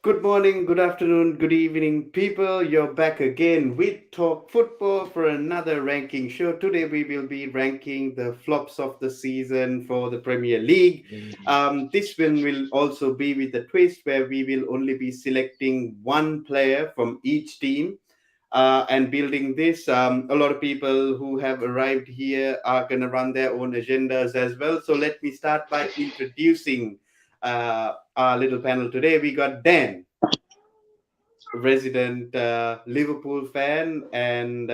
Good morning, good afternoon, good evening, people. You're back again with Talk Football for another ranking show. Today we will be ranking the flops of the season for the Premier League. This one will also be with a twist where we will only be selecting one player from each team and building this. A lot of people who have arrived here are going to run their own agendas as well. So let me start by introducing our little panel today. We got Dan, resident Liverpool fan and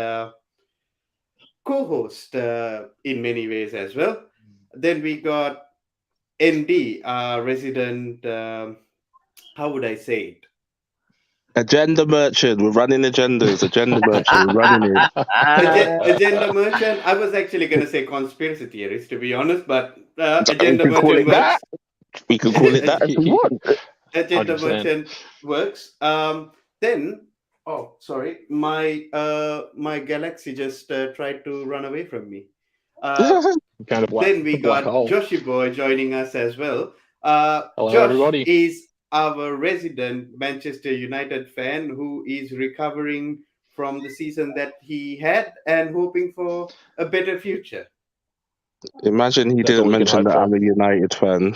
co-host in many ways as well. Then we got ND, resident. How would I say it? Agenda merchant. We're running agendas. Agenda merchant. We're running it. Agenda merchant. I was actually going to say conspiracy theorist, to be honest, but agenda We can call merchant it works. that. We can call it that if you want. Agenda 100%. merchant works. Then, oh, sorry, my galaxy just tried to run away from me. Kind of Then we black got hole. Joshy Boy joining us as well. Hello, Josh everybody. is our resident Manchester United fan who is recovering from the season that he had and hoping for a better future. Imagine he That's all didn't we can mention hope that for. I'm a United fan.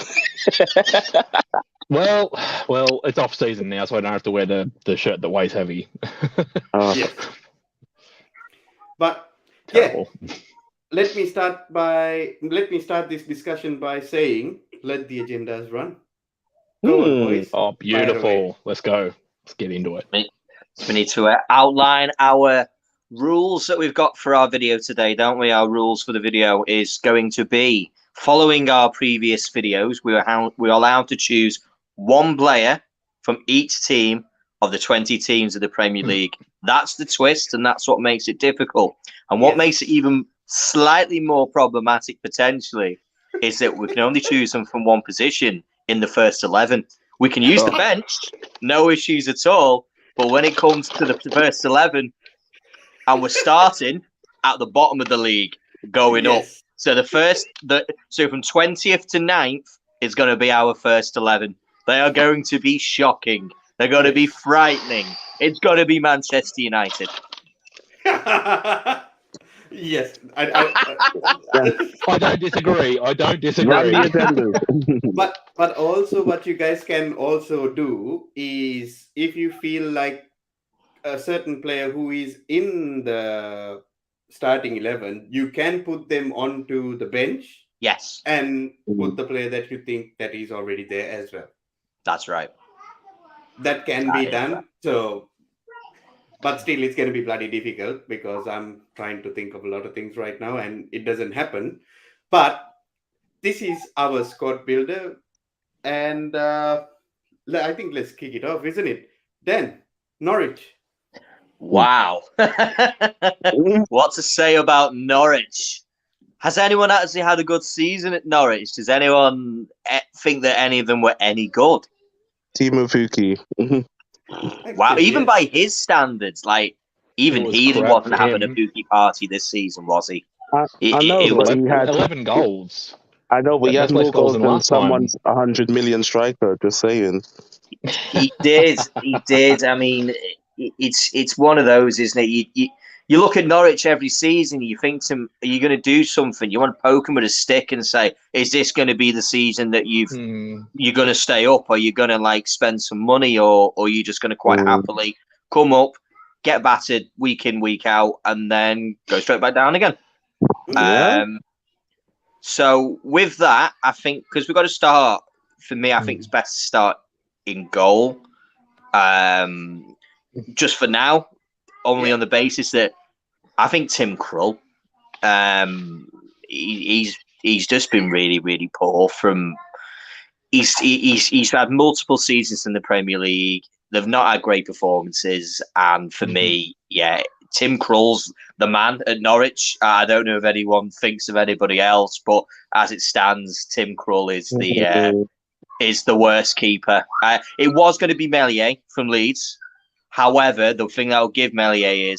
Well, it's off season now, so I don't have to wear the shirt that weighs heavy. Yes. But yeah, Terrible. let me start this discussion by saying, let the agendas run. Go on, boys. Oh, Fire away. beautiful. Let's go. Let's get into it. We need to outline our rules that we've got for our video today, don't we? Our rules for the video is going to be, following our previous videos, we are allowed to choose one player from each team of the 20 teams of the Premier League. That's the twist, and that's what makes it difficult. And what Yes. makes it even slightly more problematic, potentially, is that we can only choose them from one position in the first 11. We can use the bench, no issues at all. But when it comes to the first 11, and we're starting at the bottom of the league, going up. Yes. So so from 20th to 9th is going to be our first 11. They are going to be shocking. They're going to be frightening. It's going to be Manchester United. Yes. I don't disagree. Run the agendas. But also what you guys can also do is, if you feel like a certain player who is in the starting 11, you can put them onto the bench Yes, and put the player that you think that is already there as well. that's right. That can be done. So, but still, it's going to be bloody difficult because I'm trying to think of a lot of things right now and it doesn't happen. But this is our squad builder, and I think let's kick it off, isn't it? Dan, Norwich. Wow. What to say about Norwich? Has anyone actually had a good season at Norwich? Does anyone think that any of them were any good? Timo Pukki. Wow, even by his standards, like even It was he crap wasn't for having a him. Pookie party this season, was he? I know, It but was, he had 11 goals. I know, but he That's had less more goals goals than than last time. someone's 100 million striker. Just saying. he did. He did. I mean, it's one of those, isn't it? You look at Norwich every season, you think to him, are you going to do something? You want to poke him with a stick and say, is this going to be the season that you're going to stay up? Are you going to like spend some money, or are you just going to quite happily come up, get battered week in, week out, and then go straight back down again? Yeah. So with that, I think, because we've got to start, for me, I think it's best to start in goal. Just for now, only on the basis that I think Tim Krul, he's just been really, really poor. He's had multiple seasons in the Premier League. They've not had great performances, and for me, yeah, Tim Krul's the man at Norwich. I don't know if anyone thinks of anybody else, but as it stands, Tim Krul is the worst keeper. It was going to be Meslier from Leeds. However, the thing that will give Meslier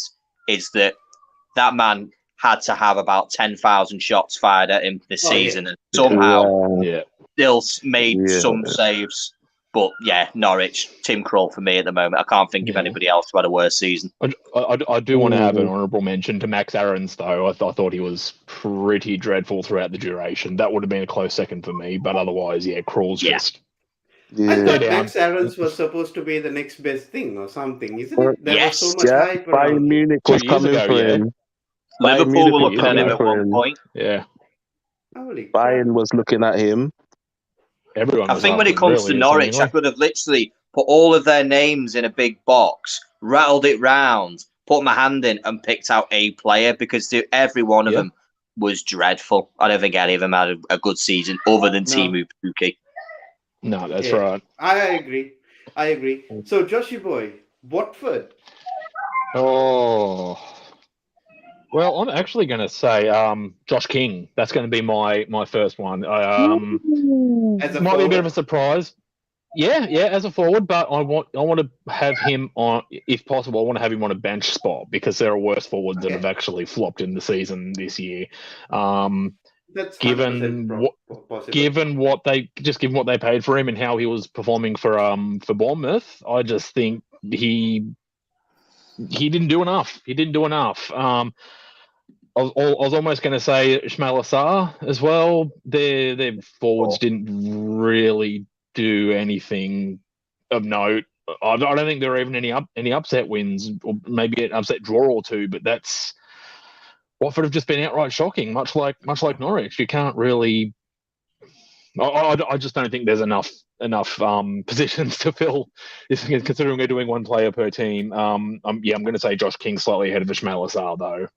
is that man had to have about 10,000 shots fired at him this season, and somehow still made some saves. But yeah, Norwich, Tim Krul for me at the moment. I can't think of anybody else who had a worse season. I do want to have an honourable mention to Max Aarons, though. I thought he was pretty dreadful throughout the duration. That would have been a close second for me, but otherwise, Krul's just... I thought down. Max Aarons was supposed to be the next best thing or something, isn't it? There was so much hype Bayern around Munich him. was 2 years coming ago, for yeah. him. Liverpool were Munich looking at him at for one him. point. Yeah. Holy crap. Bayern was looking at him. Everyone I was think when it after him, comes to really, Norwich, I seemingly. could have literally put all of their names in a big box, rattled it round, put my hand in, and picked out a player because every one of them was dreadful. I don't think any of them had a good season other than Timu Pukki. No, that's right. I agree. So, Joshy boy, Watford. Oh. Well, I'm actually going to say Josh King. That's going to be my first one. As a might be a bit of forward? a surprise. Yeah, as a forward, but I want to have him on, if possible. I want to have him on a bench spot because there are worse forwards that have actually flopped in the season this year. That's 100% possible. Given what they paid for him and how he was performing for Bournemouth, I just think he didn't do enough. I was almost going to say Ismail Assar as well. Their forwards didn't really do anything of note. I don't think there were even any upset wins, or maybe an upset draw or two. But that's Watford have just been outright shocking, much like Norwich. You can't really. I just don't think there's enough positions to fill. Considering we're doing one player per team, I'm going to say Josh King slightly ahead of Ismail Assar though.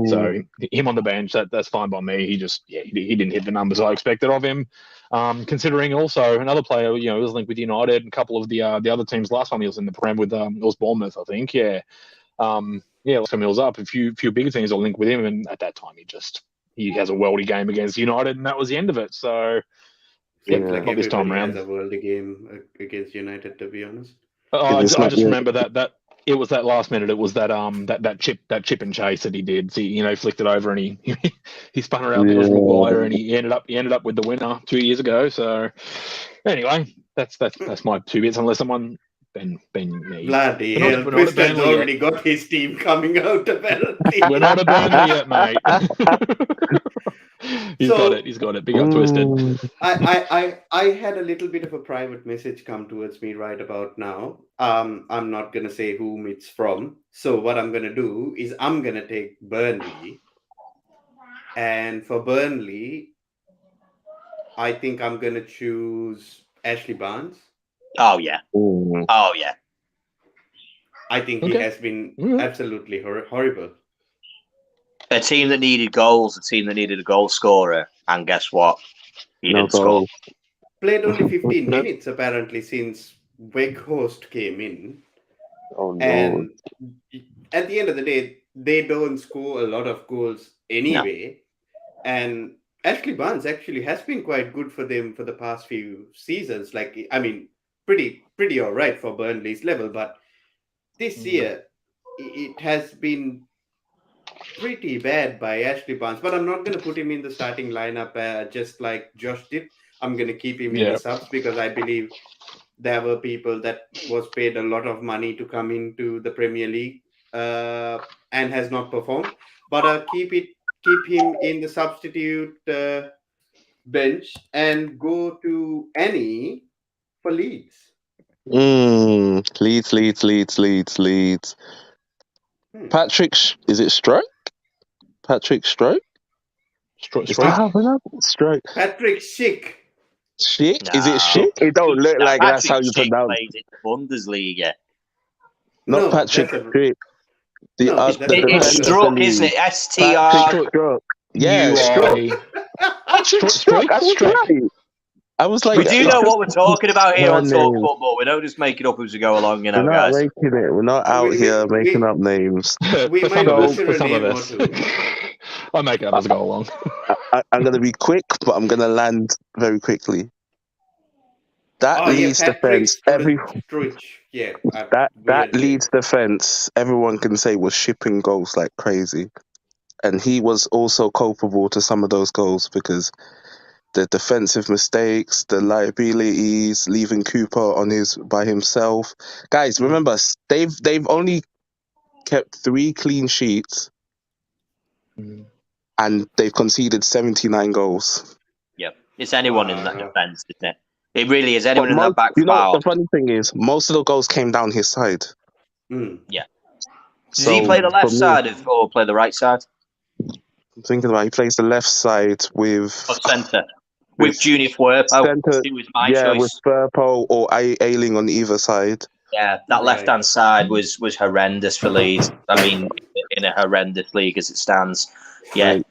So him on the bench, that's fine by me. He just he didn't hit the numbers I expected of him. Considering also another player, he was linked with United and a couple of the other teams last time he was in the Prem with it was Bournemouth, I think. Last time he was up, a few bigger teams are linked with him, and at that time he has a worldy game against United, and that was the end of it. So Like not this time around. has a world game against United, to be honest. I just remember that it was that last minute. It was that that chip and chase that he did. So, flicked it over and he spun around the Maguire and he ended up with the winner 2 years ago. So anyway, that's my 2 bits. Unless someone Ben me. Bloody hell, Kristen's already got his team coming out apparently. We're not a Burnley yet, mate. He's got it. Big up Twisted. I had a little bit of a private message come towards me right about now. I'm not gonna say whom it's from. So what I'm gonna do is I'm gonna take Burnley. And for Burnley, I think I'm gonna choose Ashley Barnes. Oh yeah. Oh yeah. I think he has been absolutely horrible. A team that needed goals, a team that needed a goal scorer, and guess what? He didn't score. Played only 15 minutes apparently since Weghorst came in. Oh no! And at the end of the day, they don't score a lot of goals anyway. No. And Ashley Barnes actually has been quite good for them for the past few seasons. Pretty all right for Burnley's level, but this year it has been pretty bad by Ashley Barnes. But I'm not going to put him in the starting lineup just like Josh did. I'm going to keep him in the subs because I believe there were people that was paid a lot of money to come into the Premier League and has not performed. But I'll keep him in the substitute bench and go to Annie for Leeds. Leeds. Patrick, is it Stroke? Patrick Stroke? Stroke. Patrick Schick. Schick? No. Is it Schick? It don't look like Patrick that's how you pronounce it. Played in Bundesliga. Not Patrick Schick. It's Stroke, isn't it? STR. Yeah, Stroke. Patrick Stroke. I was like, we do know what we're talking about here on Talk Football. We don't just make it up as we go along, we're not guys. making it. We're not out here making up names. We might butcher a name or two. I make it up as I go along. I'm going to be quick, but I'm going to land very quickly. That Leeds defense. That Leeds defense. Everyone can say was shipping goals like crazy, and he was also culpable to some of those goals because the defensive mistakes, the liabilities, leaving Cooper by himself. Guys, remember, they've only kept 3 clean sheets and they've conceded 79 goals. Yep. It's anyone in that defence, isn't it? It really is. Anyone But in that back you know, four. the funny thing is, most of the goals came down his side. Yeah. Does So, he play the left for me, side or play the right side? I'm thinking about he plays the left side with Or centre? With Junior Fuerpo. centre, It was my choice. with Firpo or Ailing on either side. Yeah, that left-hand side was horrendous for Leeds. I mean, in a horrendous league as it stands. Yeah.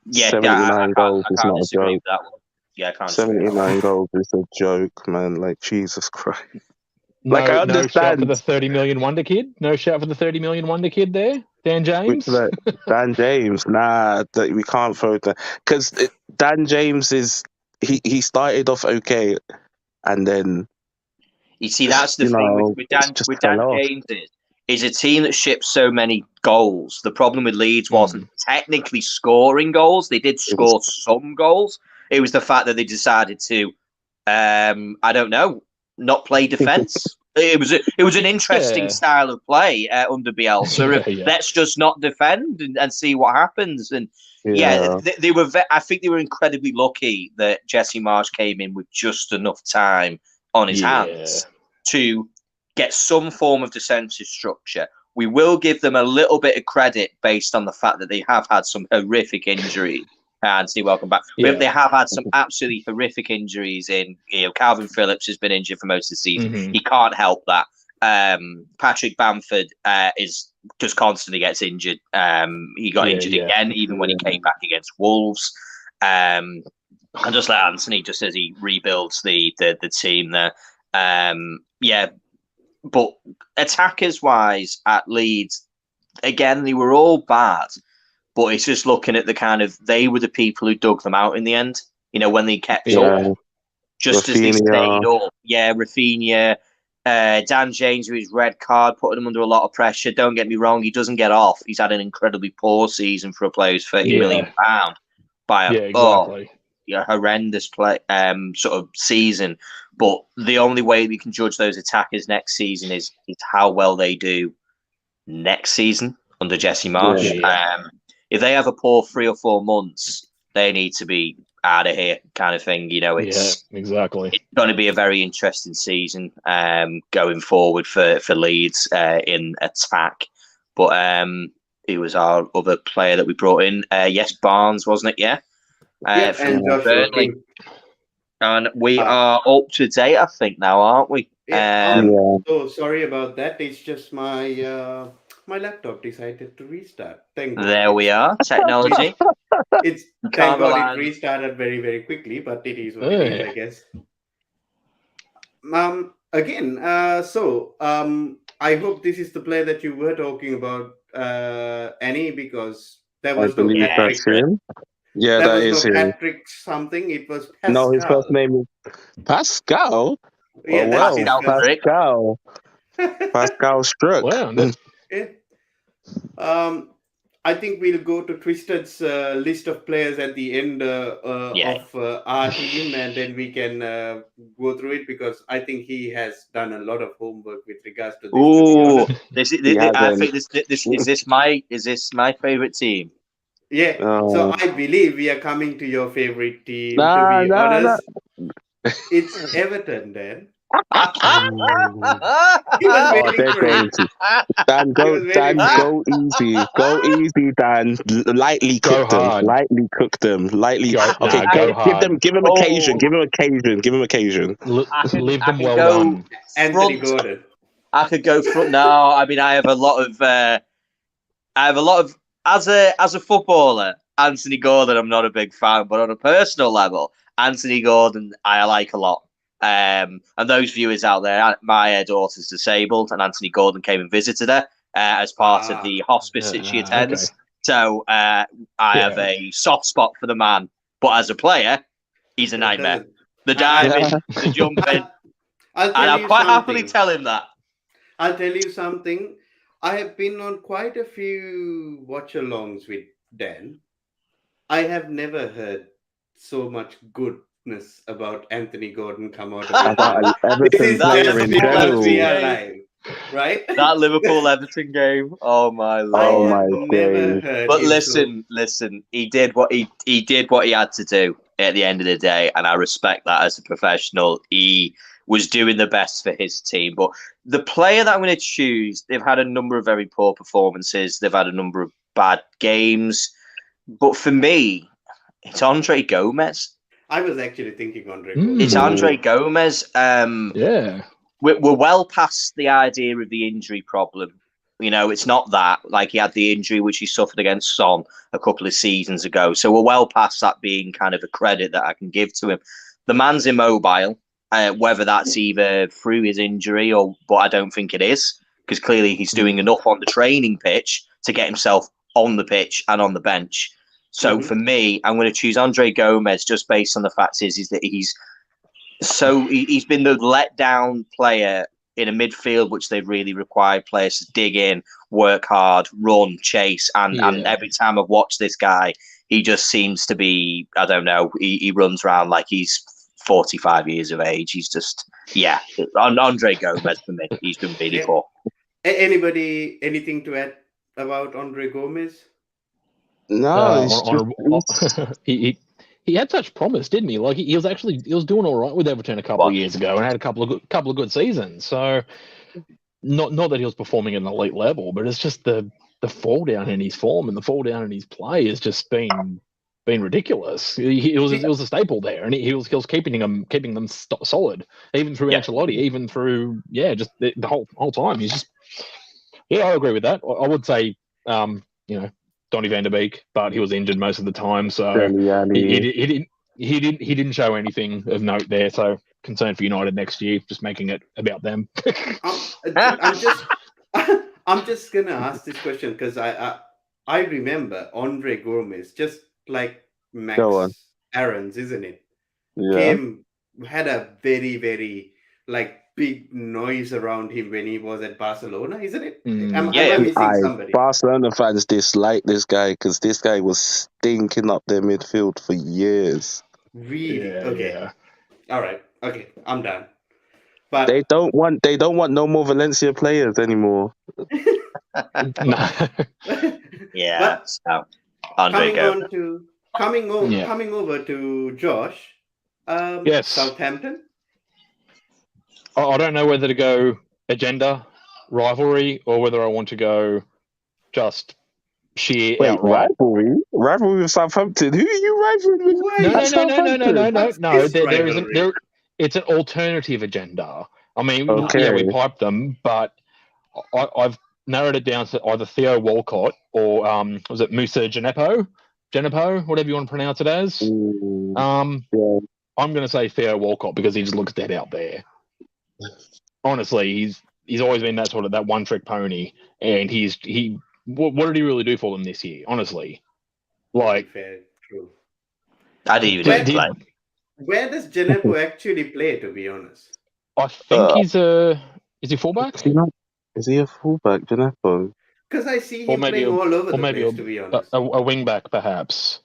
Yeah, 79 goals is not a disagree joke. with that one. Yeah, I can't disagree with that 79 one. goals is a joke, man. Like, Jesus Christ. No, Like, I no shout understand. for the 30 million wonder kid. No shout for the 30 million wonder kid there, Dan James. Dan James, nah, we can't throw that because Dan James he started off okay, and then You see, that's the thing with Dan James is a team that ships so many goals. The problem with Leeds wasn't technically scoring goals; they did score some goals. It was the fact that they decided to, I don't know, not play defence. It was an interesting style of play under Bielsa. Let's just not defend and see what happens. And they were. I think they were incredibly lucky that Jesse Marsch came in with just enough time on his hands to get some form of defensive structure. We will give them a little bit of credit based on the fact that they have had some horrific injuries. Anthony, welcome back. They have had some absolutely horrific injuries. Calvin Phillips has been injured for most of the season. He can't help that. Patrick Bamford is just constantly gets injured. He got injured again, even when he came back against Wolves. And just like Anthony, just as he rebuilds the team there. But attackers wise at Leeds, again, they were all bad. But it's just looking at the kind of, they were the people who dug them out in the end. When they kept up, just Rafinha. As they stayed up. Yeah, Rafinha, Dan James with his red card, putting him under a lot of pressure. Don't get me wrong, he doesn't get off. He's had an incredibly poor season for a player who's £30 million by a horrendous play sort of season. But the only way we can judge those attackers next season is how well they do next season under Jesse Marsch. If they have a poor 3 or 4 months, they need to be out of here, kind of thing. It's going to be a very interesting season going forward for Leeds in attack. But it was our other player that we brought in. Barnes, wasn't it? Yeah. And Burnley. And we are up to date, I think, now, aren't we? So sorry about that. It's just my my laptop decided to restart. Thank God. There we are. Technology. Thank God it restarted very, very quickly, but it is what it is, I guess. I hope this is the player that you were talking about, Annie, because there was no Patrick. Yeah, that is him. Patrick something. It was Pascal. No, his first name is Pascal. Yeah, Pascal. Pascal Struck. I think we'll go to Twistan's list of players at the end of our team, and then we can go through it, because I think he has done a lot of homework with regards to this. I think is this my favorite team? Yeah, so I believe we are coming to your favorite team. To be honest, it's Everton, Dan. Dan, go easy. Go easy, Dan. Lightly cook them. Lightly. Give him occasion. Give him occasion. Leave them well done. Anthony Gordon. I could go front. No, I mean I have a lot of. As a footballer, Anthony Gordon, I'm not a big fan, but on a personal level, Anthony Gordon I like a lot. And those viewers out there, my daughter's disabled, and Anthony Gordon came and visited her as part of the hospice that she attends. Okay. So I have a soft spot for the man, but as a player, he's a nightmare. The diving, the jumping, and I'll quite happily tell him that. I'll tell you something. I have been on quite a few watch-alongs with Dan. I have never heard so much good goodness about Anthony Gordon come out of About it. an This Everton is player just in because we are general. live, right? That Liverpool Everton game. Oh my I Oh lord! have my never days. heard But him so. listen. He did what he did what he had to do at the end of the day, and I respect that as a professional. He was doing the best for his team. But the player that I'm going to choose, they've had a number of very poor performances. They've had a number of bad games. But for me, it's Andre Gomez. I was actually thinking Andre It's Gomez. Andre Gomez. Yeah. We're well past the idea of the injury problem. You know, it's not that. Like, he had the injury which he suffered against Son a couple of seasons ago. So we're well past that being kind of a credit that I can give to him. The man's immobile, whether that's either through his injury but I don't think it is, because clearly he's doing enough on the training pitch to get himself on the pitch and on the bench. So for me, I'm going to choose Andre Gomez just based on the fact is that he's been the letdown player in a midfield which they've really required players to dig in, work hard, run, chase, and every time I've watched this guy, he just seems to be, I don't know, he runs around like he's 45 years of age. He's just, Andre Gomez for me. He's been really poor. Anybody, anything to add about Andre Gomez? No, he had such promise, didn't he? Like he was doing all right with Everton a couple of years ago and had a couple of good seasons. So not that he was performing at an elite level, but it's just the fall down in his form and the fall down in his play has just been ridiculous. It was a staple there, and he was keeping them solid, even through Ancelotti, even through just the whole time. He's just I agree with that. I would say Donny van der Beek, but he was injured most of the time, so he didn't show anything of note there. So concerned for United next year, just making it about them. I'm just gonna ask this question because I remember Andre Gomez, just like Max Aarons, isn't it? Yeah. Had a very, very big noise around him when he was at Barcelona, isn't it? Am I missing somebody? Barcelona fans dislike this guy because this guy was stinking up their midfield for years. Really? Yeah, okay. Yeah. All right. Okay, I'm done. But they don't want no more Valencia players anymore. No. Yeah. So, Andre Gomez. Coming over to Josh. Yes. Southampton. I don't know whether to go agenda, rivalry, or whether I want to go just sheer outright. Rivalry with Southampton. Who are you rivaling with? No. There isn't. It's an alternative agenda. I mean, we piped them, but I've narrowed it down to either Theo Walcott or was it Musa Genepo, whatever you want to pronounce it as. I'm going to say Theo Walcott because he just looks dead out there. Honestly, he's always been that sort of that one trick pony, and what did he really do for them this year? Honestly, fair, true. I didn't even play. Where does Genepo actually play? To be honest, I think is he fullback? Is he a fullback, Genepo? Because I see him playing all over the place. To be honest, a wing back perhaps.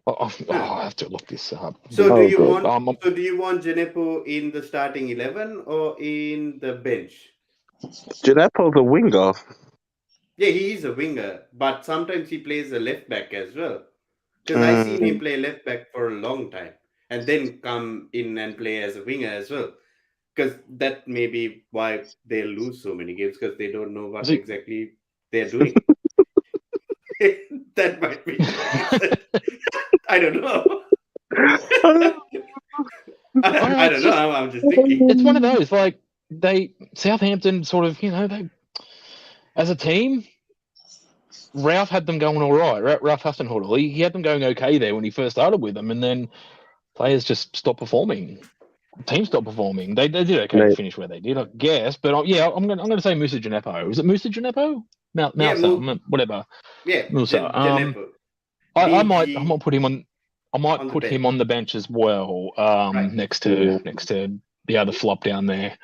I have to look this up. So do you want Genepo in the starting 11 or in the bench? Genepo's a winger. Yeah, he is a winger, but sometimes he plays a left back as well. Because I've seen him play left back for a long time, and then come in and play as a winger as well. Because that may be why they lose so many games, because they don't know what exactly they're doing. That might be. I don't know. I don't know. I'm just thinking. It's one of those Southampton sort of, they as a team. Ralph had them going all right. Ralph Hasenhüttl, he had them going okay there when he first started with them, and then players just stopped performing. Teams stopped performing. They did okay to finish where they did, I guess. But I'm going to say Musa Genepo. Is it Musa Genepo? Whatever. Yeah, Musa. Genepo. I might put him on. I might put him on the bench as well, next to the other flop down there.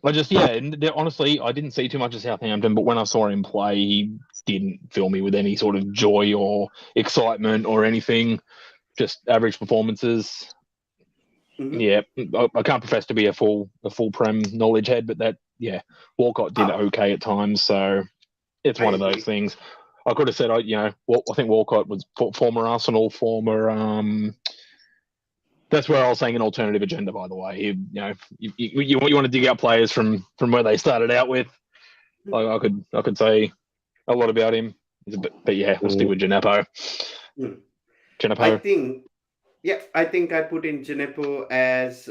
Honestly, I didn't see too much of Southampton, but when I saw him play, he didn't fill me with any sort of joy or excitement or anything. just average performances. Mhm. Yeah, I can't profess to be a full Prem knowledge head, but Walcott did okay at times, so it's one of those things. I could have said, I think Walcott was former Arsenal, former. That's where I was saying an alternative agenda. By the way, you want to dig out players from where they started out with. I could say a lot about him, but yeah, we'll stick with Gineppo. I think I put in Gineppo as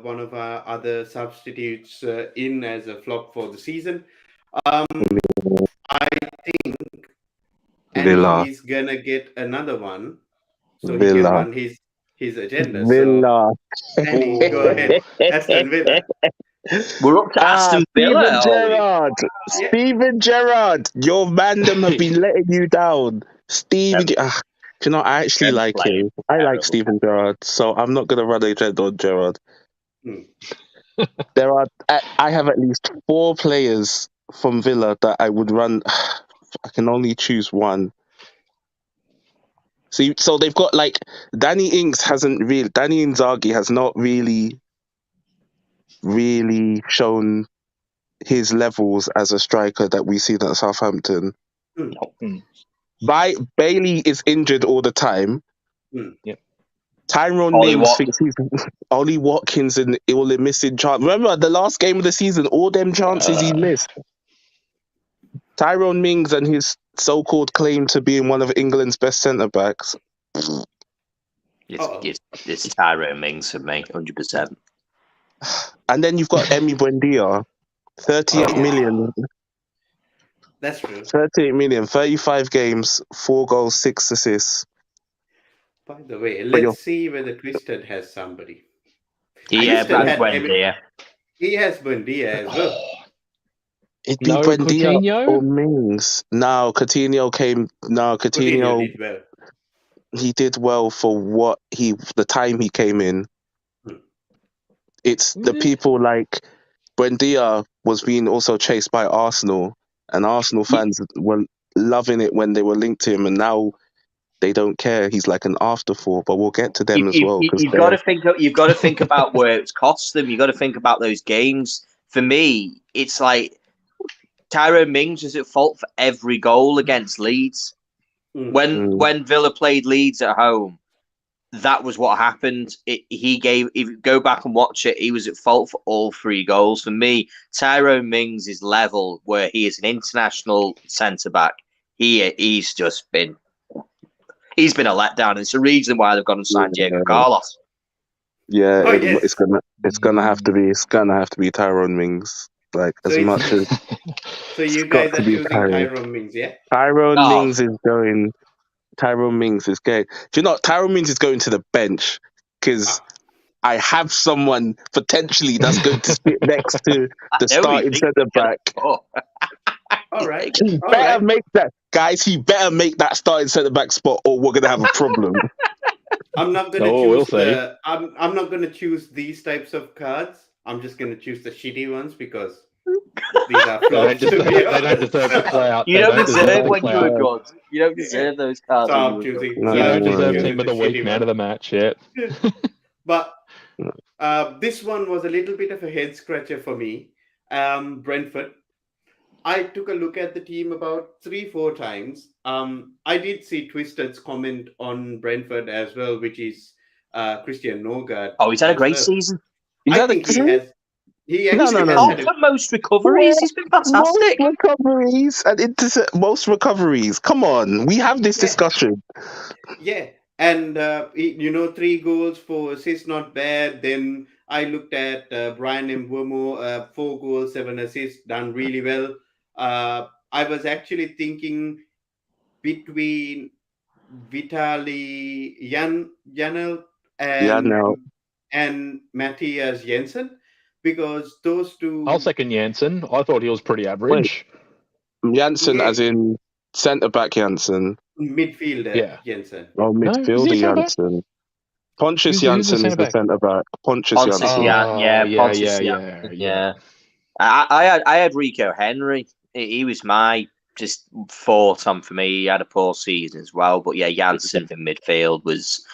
one of our other substitutes in as a flop for the season. I think Villa. Annie is gonna get another one, so he Villa. can run his agenda. Villa. So Annie, go ahead. Aston Villa. We're up to Aston Villa. Steven Gerrard. Your mandem have been letting you down. I actually like him. I like Steven Gerrard, so I'm not going to run a agenda on Gerrard. I have at least 4 players from Villa that I would run. I can only choose one. So they've got Danny Inzaghi has not really shown his levels as a striker that we see at Southampton. Bailey is injured all the time. Tyrone Mings thinks he's Ollie Watkins and all the missing chance. Remember the last game of the season, all them chances he missed. Tyrone Mings and his so-called claim to being one of England's best centre-backs. It's Tyrone Mings for me, 100%. And then you've got Emi Buendia, 38 million. That's true. 38 million, 35 games, 4 goals, 6 assists. By the way, let's see whether Christian has somebody. He has Buendia. He has Buendia as well. It'd be Buendia or Mings. No, Coutinho came. No, Coutinho did well. He did well for the time he came in. It's the people like Buendia was being also chased by Arsenal, and Arsenal fans were loving it when they were linked to him, and now they don't care. He's like an afterthought, but we'll get to them as well. You've got to think about where it's cost them. You've got to think about those games. For me, it's like Tyrone Mings was at fault for every goal against Leeds. When Villa played Leeds at home, that was what happened. If you go back and watch it, he was at fault for all 3 goals. For me, Tyrone Mings is level where he is an international centre back. He's been a letdown. It's the reason why they've gone and signed Diego Carlos. Yeah, it's gonna have to be Tyrone Mings. So you guys are choosing Tyrone Mings, yeah? Mings is going. Tyrone Mings is going. Do you know Tyrone Mings is going to the bench because I have someone potentially that's going to sit next to the starting centre back. All right. He better make that, guys. He better make that starting centre back spot, or we're gonna have a problem. I'm not gonna choose. I'm not gonna choose these types of cards. I'm just gonna choose the shitty ones because these are flops. They don't deserve the clout. You don't deserve when you're a god. You don't deserve those cards. So I'm choosing. You don't deserve team of the week, man of the match yet. But this one was a little bit of a head scratcher for me. Brentford. I took a look at the team about 3-4 times. I did see Twisted's comment on Brentford as well, which is Christian Nogard. Oh, he's had a great season. He has most recoveries. He's been fantastic. Most recoveries. Come on, we have this discussion. Yeah, and 3 goals, 4 assists, not bad. Then I looked at Brian Mbeumo, 4 goals, 7 assists, done really well. I was actually thinking between Vitaly Janel and Matthias Jensen, because those two. I'll second Jensen. I thought he was pretty average. Jansen, as in centre back Jansen. Midfielder Jensen. Oh, midfielder Jansen. Pontius Jansen is the centre back. Pontius Jansen. Yeah. I had Rico Henry. He was my just fought on for me. He had a poor season as well. But yeah, Janssen in midfield was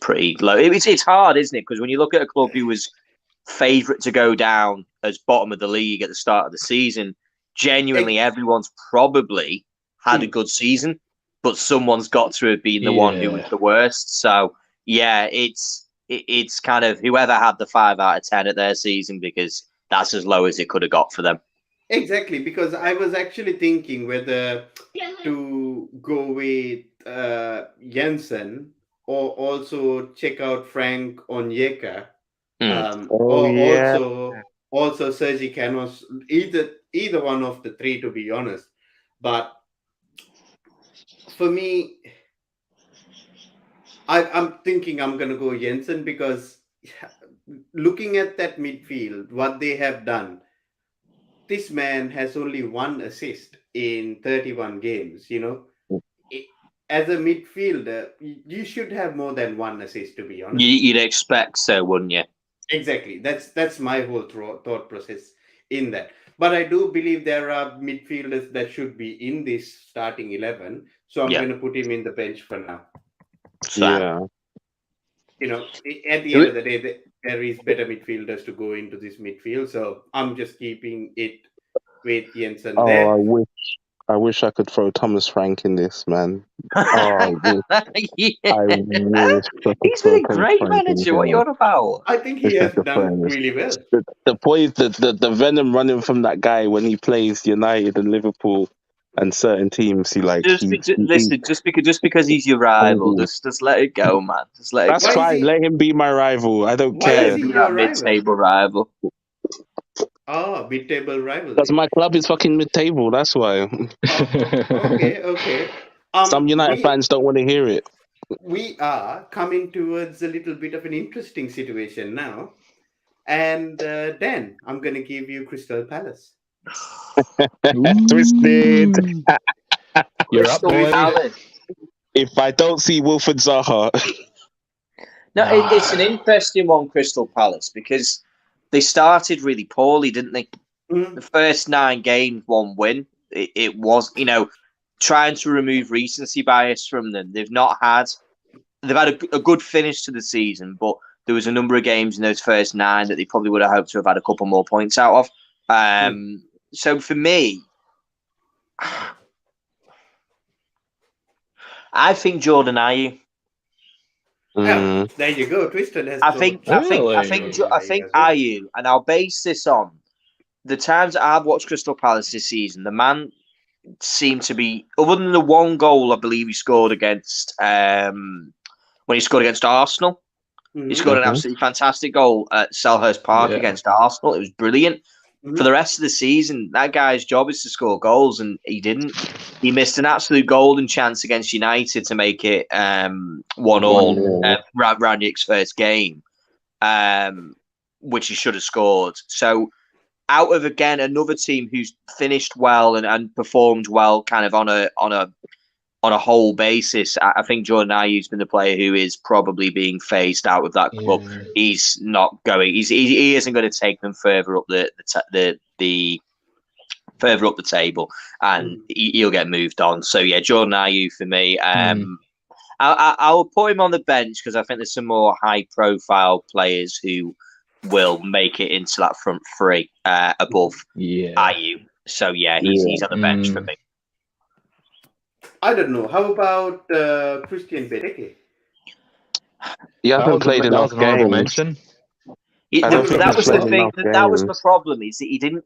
pretty low. It's hard, isn't it? Because when you look at a club who was favourite to go down as bottom of the league at the start of the season, genuinely everyone's probably had a good season, but someone's got to have been the one who was the worst. So yeah, it's kind of whoever had the 5 out of 10 at their season, because that's as low as it could have got for them. Exactly, because I was actually thinking whether to go with Jensen or also check out Frank Onyeka, or also Sergi Canos, either one of the three, to be honest. But for me, I'm thinking I'm gonna go Jensen, because looking at that midfield, what they have done, this man has only 1 assist in 31 games. As a midfielder, you should have more than 1 assist, to be honest. You'd expect so, wouldn't you? Exactly. That's my whole thought process in that. But I do believe there are midfielders that should be in this starting 11. So I'm going to put him in the bench for now. Yeah. At the end of the day, there is better midfielders to go into this midfield. So I'm just keeping it with Jensen there. I wish I could throw Thomas Frank in this, man. I wish. He's been a great manager. What are you on about? I think he has done really well. The poise, the venom running from that guy when he plays United and Liverpool and certain teams, just because he's your rival, just let it go, man. Just let it go. That's fine. Let him be my rival. I don't care. Let him be that mid-table rival. Oh, mid-table rival. Because my club is fucking mid-table. That's why. Okay. Some United fans don't want to hear it. We are coming towards a little bit of an interesting situation now. And Dan, I'm going to give you Crystal Palace. Twisted. You're up, boy. If I don't see Wilfred Zaha. No, it's an interesting one, Crystal Palace, because they started really poorly, didn't they? The first 9 games, 1 win. It was, trying to remove recency bias from them. They've had a good finish to the season, but there was a number of games in those first 9 that they probably would have hoped to have had a couple more points out of. So for me, I think Jordan Ayew. There you go. Twisted has. I think Ayew, and I'll base this on the times that I've watched Crystal Palace this season. The man seemed to be, other than the 1 goal I believe he scored against when he scored against Arsenal. He scored an absolutely fantastic goal at Selhurst Park against Arsenal. It was brilliant. For the rest of the season, that guy's job is to score goals, and he didn't. He missed an absolute golden chance against United to make it 1-1, Ranić's first game, which he should have scored. So, out of, again, another team who's finished well and performed well kind of on a whole basis, I think Jordan Ayew's been the player who is probably being phased out of that club. He's not going. He isn't going to take them further up the further up the table, and he'll get moved on. So yeah, Jordan Ayew for me. I'll put him on the bench because I think there's some more high-profile players who will make it into that front 3 above Ayew. So yeah, he's on the bench for me. I don't know. How about Christian Benteke? He hasn't played enough games. That was the thing. That was the problem. Is that he didn't.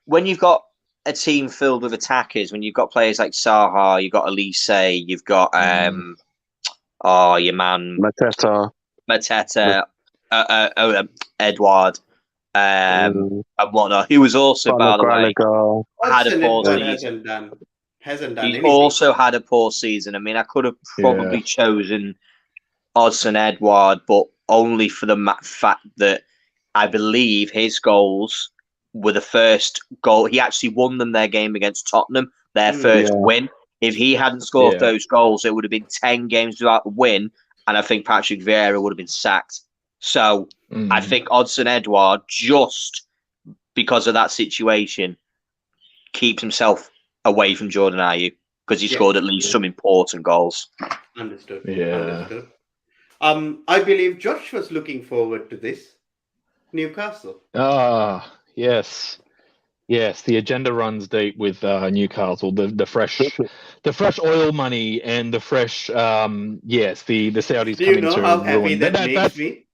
When you've got a team filled with attackers, when you've got players like Saha, you've got Elise, you've got your man Mateta, Edouard, and whatnot. Who was also, by the way, had a poor season. Hasn't done He anything. also had a poor season. I mean, I could have probably chosen Odsonne Edouard, but only for the fact that I believe his goals were the first goal. He actually won them their game against Tottenham, their first win. If he hadn't scored those goals, it would have been 10 games without a win, and I think Patrick Vieira would have been sacked. So I think Odsonne Edouard, just because of that situation, keeps himself away from Jordan Ayew because he scored at least some important goals. Understood. Yeah. Understood. I believe Josh was looking forward to this. Newcastle. Yes. Yes, the agenda runs deep with Newcastle. The fresh oil money and the fresh the Saudis Do you coming know to how happy ruin. that makes me?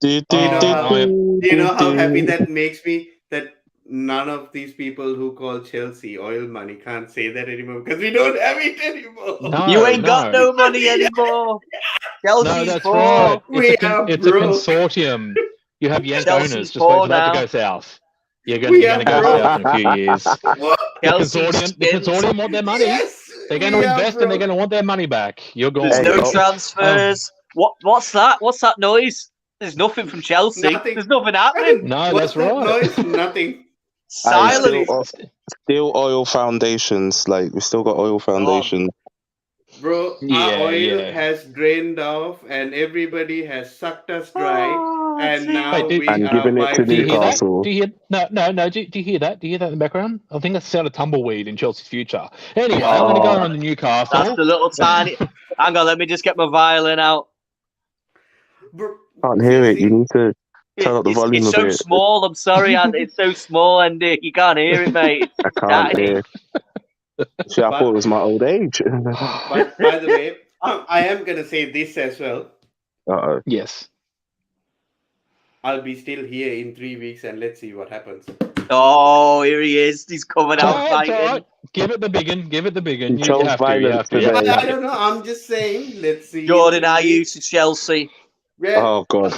Do Do you know how happy that makes me that none of these people who call Chelsea oil money can't say that anymore because we don't have it anymore. No, You ain't got no money anymore. No, Chelsea's that's poor. right. We It's are a broke. consortium. You have Yank Chelsea's owners. Just poor wait for that to now. go south. You're We going are to go broke. south in a few years. What? The Chelsea's consortium want their money. Yes, They're going to we are invest and they're broke. going to want their money back. You're gone. There's no Hey, transfers. What's that? What's that noise? There's nothing from Chelsea. Nothing. There's nothing happening. No, What's that's that right. noise? Nothing. Silence. Still oil foundations. Like we still got oil foundations. Bro, Yeah, our oil yeah. has drained off and everybody has sucked us dry. And dear. now Wait, we And are giving it to Do you hear that? Newcastle. Do you hear? No. Do you hear that? Do you hear that in the background? I think that's the sound of tumbleweed in Chelsea's future. Anyway, I'm going to go on to Newcastle. That's the little tiny. Hang on, let me just get my violin out. Bro, Can't hear it. You need to turn up the It's volume a so bit. small. I'm sorry, and it's so small, and you can't hear it, mate. I can't Tiny. hear. See, I thought it was my old age. But by the way, I am going to say this as well. Uh-oh. Yes. I'll be still here in 3 weeks and let's see what happens. Oh, here he is. He's coming It's out all right, fighting. it's all right. Give it the big one. Give it the big one. He You chose have to. You violence have to. today. I don't know. I'm just saying. Let's see. Jordan Ayew to Chelsea. Yeah. Oh, God.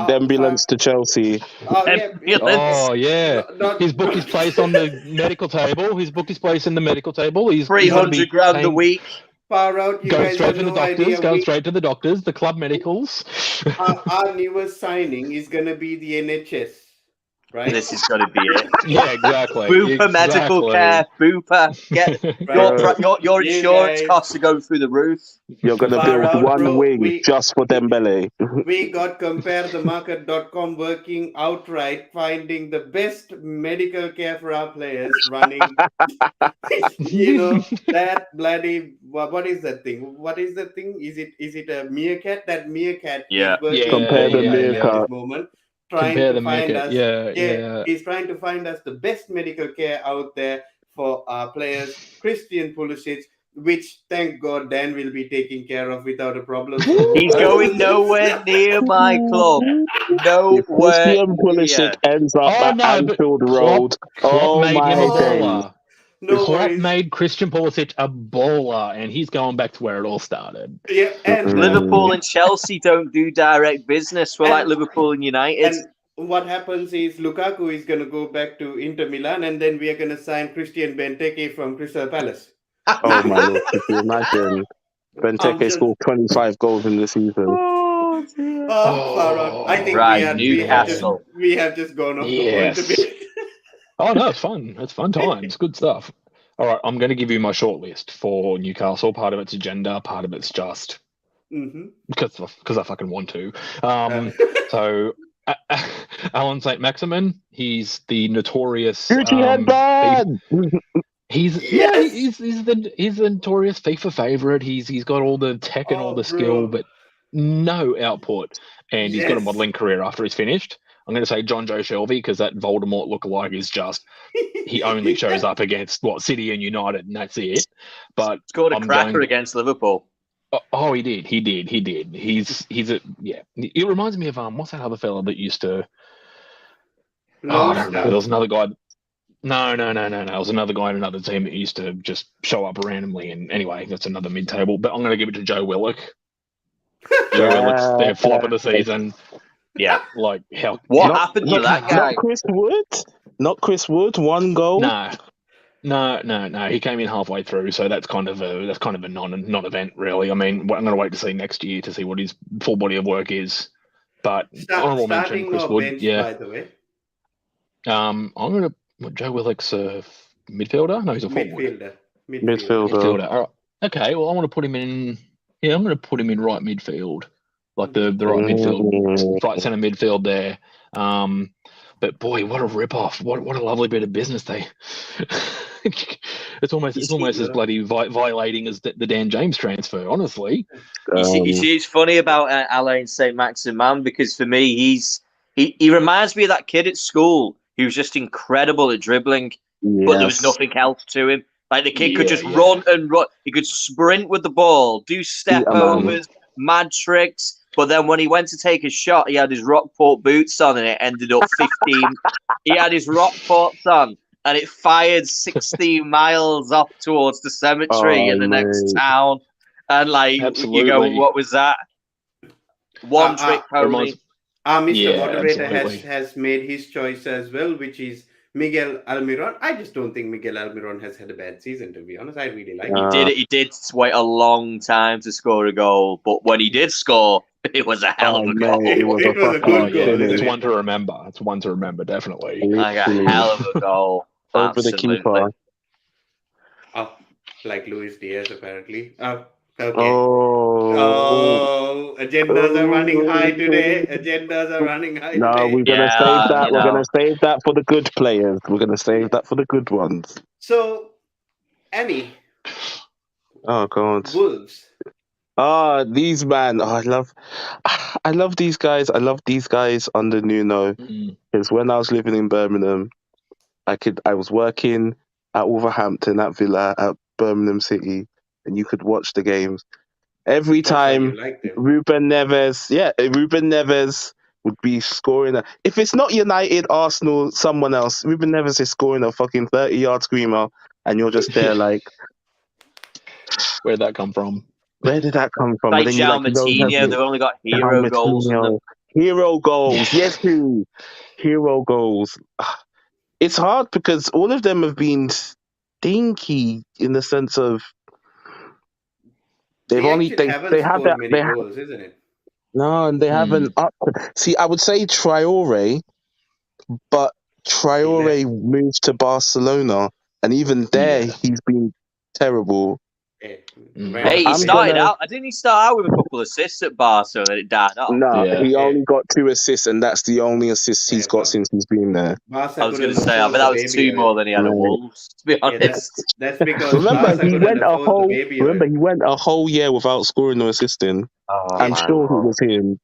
Ambulance to Chelsea. Oh, yeah. Ambulance. Oh yeah. He's booked his place on the medical table. He's booked his place in the medical table. He's gonna be 300 grand a paying- week. Far out. You Go guys straight have to the no doctors. idea. Go straight to the doctors. The club medicals. Our newest signing is going to be the NHS, right? This is going to be it. Yeah, exactly. Booper medical care. Booper. Get your You insurance guys- costs are going through the roof. You're going to Far build out, one bro. wing just for Dembele. We got comparethemarket.com working outright, finding the best medical care for our players, running. That bloody what is that thing? What is that thing? Is it a meerkat? That meerkat Yeah. is working Compare the outright meerkat. at this moment, trying Compare to the find meerkat. us. Yeah. He's trying to find us the best medical care out there for our players. Christian Pulisic, which thank God Dan will be taking care of without a problem. He's going nowhere near my club. If Nowhere Christian near. Pulisic ends up Oh, at no, but Anfield Klopp Road, oh made my him a days. baller. No Klopp worries. made Christian Pulisic a baller, and he's going back to where it all started. Yeah, and Liverpool and Chelsea don't do direct business. We're like And- Liverpool and United. And what happens is Lukaku is going to go back to Inter Milan, and then we are going to sign Christian Benteke from Crystal Palace. Oh my Lord, could you imagine? Benteke just- scored 25 goals in the season. Oh, dear. Far out. I think Right, we Newcastle. have just gone off Yes. the point a bit. Oh no, it's fun. It's fun times. Good stuff. All right, I'm going to give you my short list for Newcastle. Part of it's agenda, part of it's just Mm-hmm. because I fucking want to. So Alan St. Maximin, he's the notorious. Gucci headband! He's he's the notorious FIFA favorite. He's got all the tech and all the skill, bro. but no output. And he's got a Yes. modelling career after he's finished. I'm going to say John Joe Shelby because that Voldemort lookalike is just he only shows up against City and United, and that's it. But Scored a I'm cracker going- against Liverpool. Oh, he did. He's a yeah. It reminds me of what's that other fella that used to? I don't know. There was another guy. No. There was another guy in another team that used to just show up randomly. And anyway, that's another mid-table. But I'm going to give it to Joe Willock. Joe Willock's their flop of the season. Yeah. Like how? What happened to that guy? Not Chris Wood? Not Chris Wood? One goal? No. He came in halfway through, so that's kind of a non-event, really. I mean, I'm going to wait to see next year to see what his full body of work is. But honorable mention, Starting Chris or Wood. bench, Yeah. by the way. I'm going to. Joe Willock's a midfielder. No, he's a forward. Midfielder. All right. Okay. Well, I want to put him in. Yeah, I'm going to put him in right midfield, like the right midfield, right centre midfield there. But boy, what a rip-off! What a lovely bit of business they It's almost as bloody violating as the Dan James transfer. Honestly, you see, it's funny about Alain Saint-Maximin because for me, he reminds me of that kid at school who was just incredible at dribbling, but there was nothing else to him. Like the kid could just run and run. He could sprint with the ball, do step overs, mad tricks. But then when he went to take a shot, he had his Rockport boots on, and it ended up 15. He had his Rockports on, and it fired 16 miles off towards the cemetery in the next town. And you go, what was that? One trick pony. Mr. Moderator has made his choice as well, which is Miguel Almiron. I just don't think Miguel Almiron has had a bad season, to be honest. I really like him. He did wait a long time to score a goal, but when he did score, it was a hell of a goal. It was a good goal. It's one to remember. It's one to remember, definitely. Like a hell of a goal. Over the keeper. Oh, like Luis Diaz, apparently. Oh, okay. Agendas are running high today. No, we're gonna save that. We're gonna save that for the good players. We're gonna save that for the good ones. So, Annie. Oh God. Wolves. These man. I love these guys. I love these guys under Nuno. Because when I was living in Birmingham, I was working at Wolverhampton, at Villa, at Birmingham City, and you could watch the games. Every time Ruben Neves would be scoring. If it's not United, Arsenal, someone else, Ruben Neves is scoring a fucking 30-yard screamer, and you're just there like, where'd that come from? Where did that come from? Like João Moutinho, they've only got hero goals. Hero goals, yes, hero goals. It's hard because all of them have been stinky in the sense of they haven't goals, isn't it? No, and they haven't up. See, I would say Traore, but Traore moved to Barcelona, and even there he's been terrible. Hey, he started out. Didn't he start out with a couple of assists at Barca and then it died off? No, he only got 2 assists, and that's the only assists he's got since he's been there. I was going to say, I bet that was 2 more than he had at Wolves. To be honest, that's because remember he went a whole year without scoring or assisting. I'm sure it was him.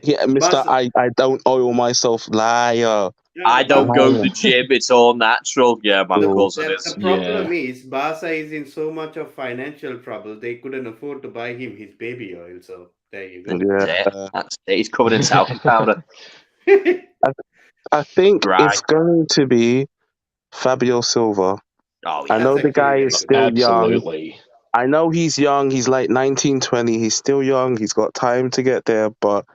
Yeah, Mister, I don't oil myself, liar. I don't go to the gym. It's all natural. Yeah, man, of course it is. The problem is Barca is in so much of financial trouble. They couldn't afford to buy him his baby oil. So there you go. Yeah, that's it. He's covered in talcum powder. I think it's going to be Fabio Silva. Oh, I know the guy is still young. I know he's young. He's like 19, 20. He's still young. He's got time to get there. But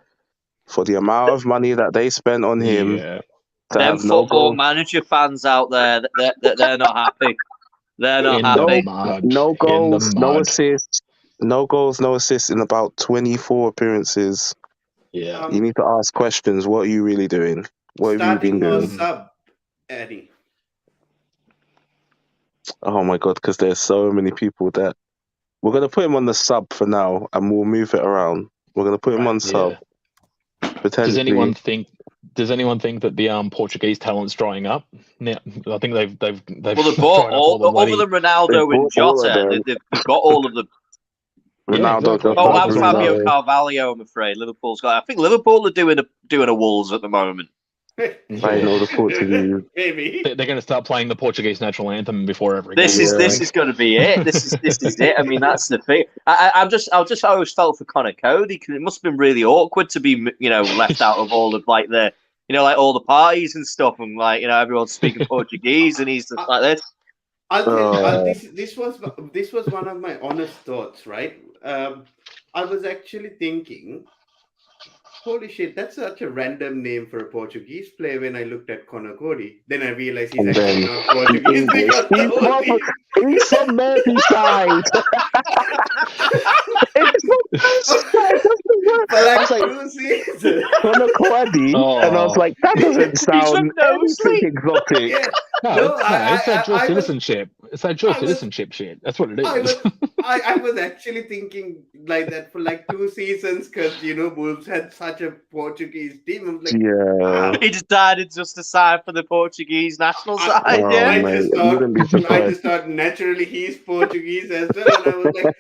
for the amount of money that they spent on him... Them football manager fans out there, they're not happy. They're not happy. No goals, no assists. No goals, no assists in about 24 appearances. Yeah. You need to ask questions. What are you really doing? What have you been doing? Sub, Eddie. Oh my God, because there's so many people that... We're going to put him on the sub for now, and we'll move it around. We're going to put him on sub. Does anyone think that the Portuguese talent's drying up? Now, I think they've well, they bought other than Ronaldo and Jota. They've got all of them. Ronaldo. That's Fabio Carvalho. I'm afraid Liverpool's got. I think Liverpool are doing a Wolves at the moment. I know the Portuguese. Maybe they're going to start playing the Portuguese national anthem before every game. This is going to be it. This is it. I mean, that's the thing. I always felt for Conor Cody because it must have been really awkward to be left out of all of like the all the parties and stuff, and everyone's speaking Portuguese and he's just like this. This was one of my honest thoughts, right? I was actually thinking, holy shit, that's such a random name for a Portuguese player when I looked at Conor Cody. Then I realized he's actually not Portuguese. He's from Merseyside. Conor Cody, and I was like, that doesn't sound anything exotic. Yeah. It's that dual I was citizenship. It's that dual I was citizenship shit. That's what it I is. was I was actually thinking like that for like 2 seasons because Wolves had such a Portuguese team. I'm like, Yeah. He decided just to sign for the Portuguese national I, side. Oh, Yeah. I mate, just you thought wouldn't be I surprised. just thought naturally he's Portuguese as well, and I was like,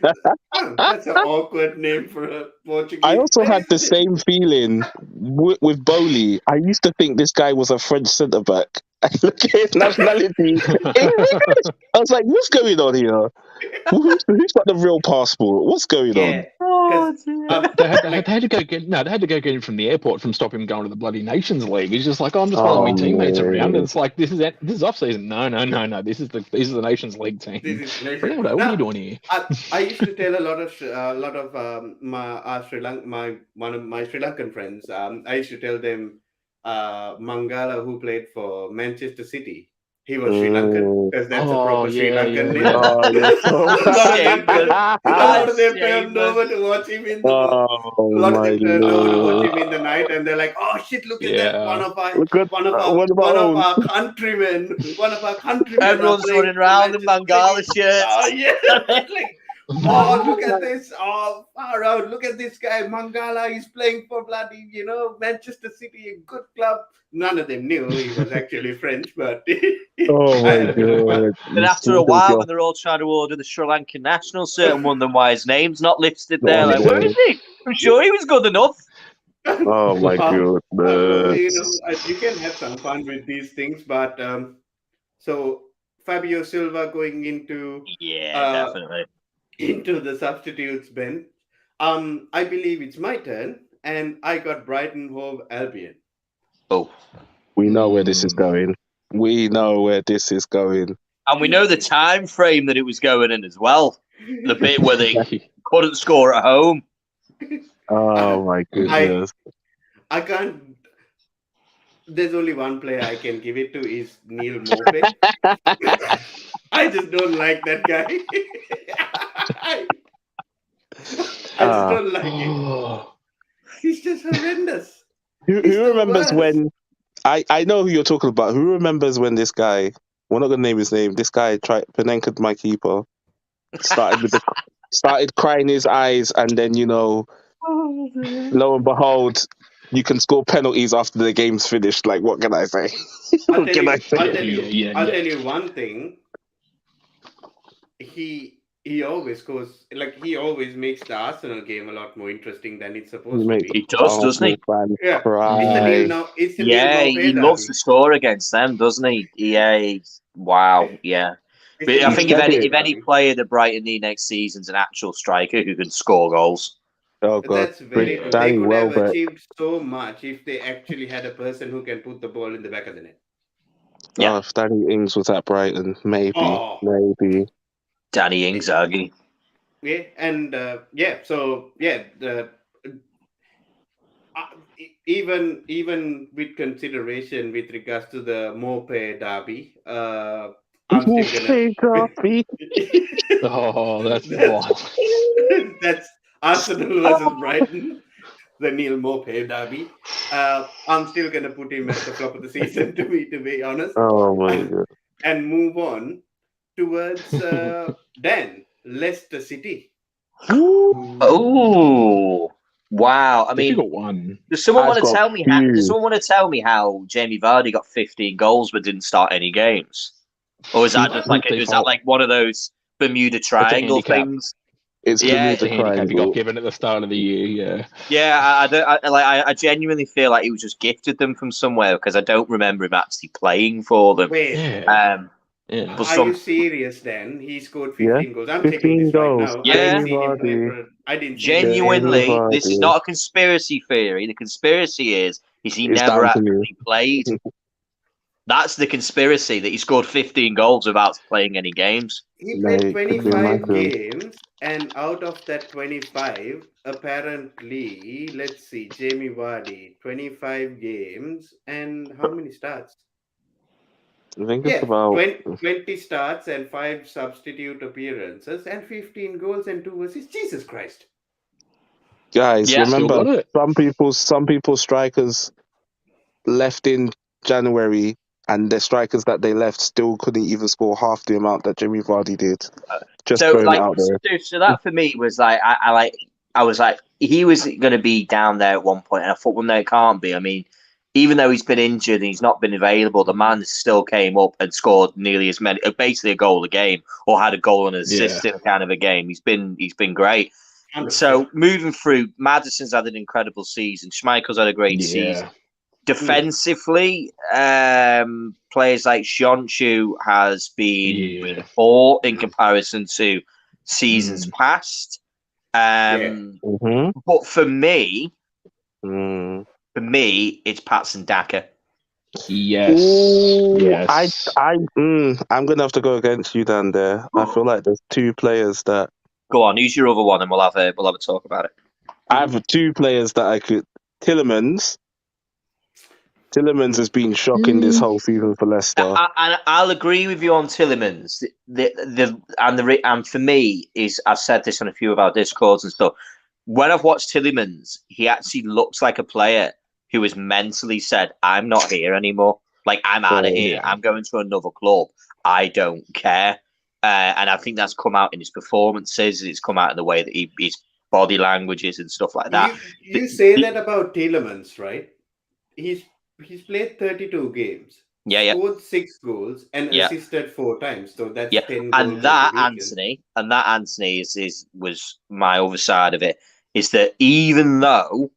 oh, that's an awkward name for a I Portuguese also player, had the isn't it? same feeling with Bowley. I used to think this guy was a French centre back. I look at his nationality. English. I was like, what's going on here? Who's got the real passport? What's going Yeah, on? Oh, because dear. they had like to go get they had to go get him from the airport from stop him going to the bloody Nations League. He's just like, oh, I'm just following my teammates around, and man. it's like this is off season. No. This is the Nations League team. this is Ronaldo, what are you now. doing here? I used to tell a lot of my one of my Sri Lankan friends. I used to tell them Mangala, who played for Manchester City, he was Sri Lankan Mm. because that's a Oh proper Sri Lankan name. yeah. Oh, you're so A lot of them Shameless. turned, a lot of them turned Shameless. over to watch him in the. Oh A lot of my them turned over to watch lord! him in the night, and they're like, "Oh shit! Look at that! Yeah. Look at what about One of own? our countrymen, one of our countrymen are Everyone's playing running for around in Manchester Mangala City." shirts. Oh yeah! Like, oh, look at this! Oh, far out! Look at this guy, Mangala. He's playing for bloody, Manchester City, a good club. None of them knew he was actually French, but Oh I my had a bit of fun. god! Then You after still a think while, you're when they're all trying to order the Sri Lankan national shirt and wondering why his name's not listed not there, on like, where there? is he? I'm sure he was good enough. Oh my Um, goodness! you can have some fun with these things, but so Fabio Silva going Yeah, uh, definitely. into the substitutes bench. I believe it's my turn, and I got Brighton Hove Albion. Oh, We know where this is going. We know where this is going. and we know the time frame that it was going in as well. The bit where they couldn't score at home. Oh my goodness! I can't. There's only one player I can give it to is Neil Maupay. I just don't like that guy. I just don't like it. He's just horrendous. Who He's the remembers worst. when? I know who you're talking about. Who remembers when this guy? We're not gonna name his name. This guy tried Panenka, my keeper. Started crying his eyes, and then lo and behold, you can score penalties after the game's finished. Like, what can I say? I'll What tell can I you. say? I'll tell you one thing. He always goes like he always makes the Arsenal game a lot more interesting than it's supposed to be. He does, doesn't he? Fan Yeah, cry. it's the Yeah, Neil he Maupay loves derby. to score against them, doesn't he? Yeah. Wow. Yeah. It's But the I Neil think Maupay if any derby. player that Brighton need next season's an actual striker who can score goals. Oh god, That's very true. They Danny could have Welbeck. achieved so much if they actually had a person who can put the ball in the back of the net. Yeah. Oh, if Danny Ings was at Brighton, maybe. Danny Ings, Aggie. Yeah, and even with consideration with regards to the Maupay derby, I'm still gonna. Oh, that's wild. That's Arsenal versus Brighton, the Neil Maupay derby. I'm still gonna put him as the flop of the season to be honest. Oh my god. And move on towards Dan, Leicester City. Oh, wow! I mean, got one. does someone I've want to got tell me? Does someone want to tell me how Jamie Vardy got 15 goals but didn't start any games? Or is that just like one of those Bermuda Triangle things? It's Bermuda handicap he Triangle. got given at the start of the year. Yeah. Yeah, I genuinely feel like he was just gifted them from somewhere because I don't remember him actually playing for them. Wait, Yeah. are you serious, Dan? He scored 15 goals. I'm 15 checking this goals. right now. Yeah. I didn't see him Genuinely, this is not a conspiracy theory. The conspiracy is he It's never down to actually played. That's the conspiracy, that he scored 15 goals without playing any games. He played Mate, could you 25 imagine? games, and out of that 25, apparently, let's see, Jamie Vardy, 25 games, and how many starts? I think it's about 20 starts and 5 substitute appearances, and 15 goals and 2 assists. Jesus Christ. guys. Yeah. Remember, some people's strikers left in January, and the strikers that they left still couldn't even score half the amount that Jamie Vardy did. Just So throwing it like, out there. so that for me was like, I was like, he was going to be down there at one point, and I thought, well, no, it can't be. I mean, even though he's been injured and he's not been available, the man still came up and scored nearly as many, basically a goal a game, or had a goal and an assist in a kind of a game. He's been great. 100%. So moving through, Maddison's had an incredible season. Schmeichel's had a great season. Defensively, players like Shonchu has been poor in comparison to seasons past. But for me, it's Patson Daka. Yes. Ooh, Yes. I'm gonna have to go against you, Dan. There, I feel like there's two players that. Go on, who's your other one, and we'll have a talk about it. I have two players that I could. Tillemans has been shocking this whole season for Leicester. I'll agree with you on Tillemans. And for me is, I've said this on a few of our Discords and stuff. When I've watched Tillemans, he actually looks like a player who has mentally said, "I'm not here anymore. Like, I'm out of here. I'm going to another club. I don't care." And I think that's come out in his performances. It's come out in the way that his body languages and stuff like that. You say that about Tielemans, right? He's played 32 games. Scored 6 goals and assisted 4 times. So that's 10 goals. And that Anthony was my other side of it, is that even though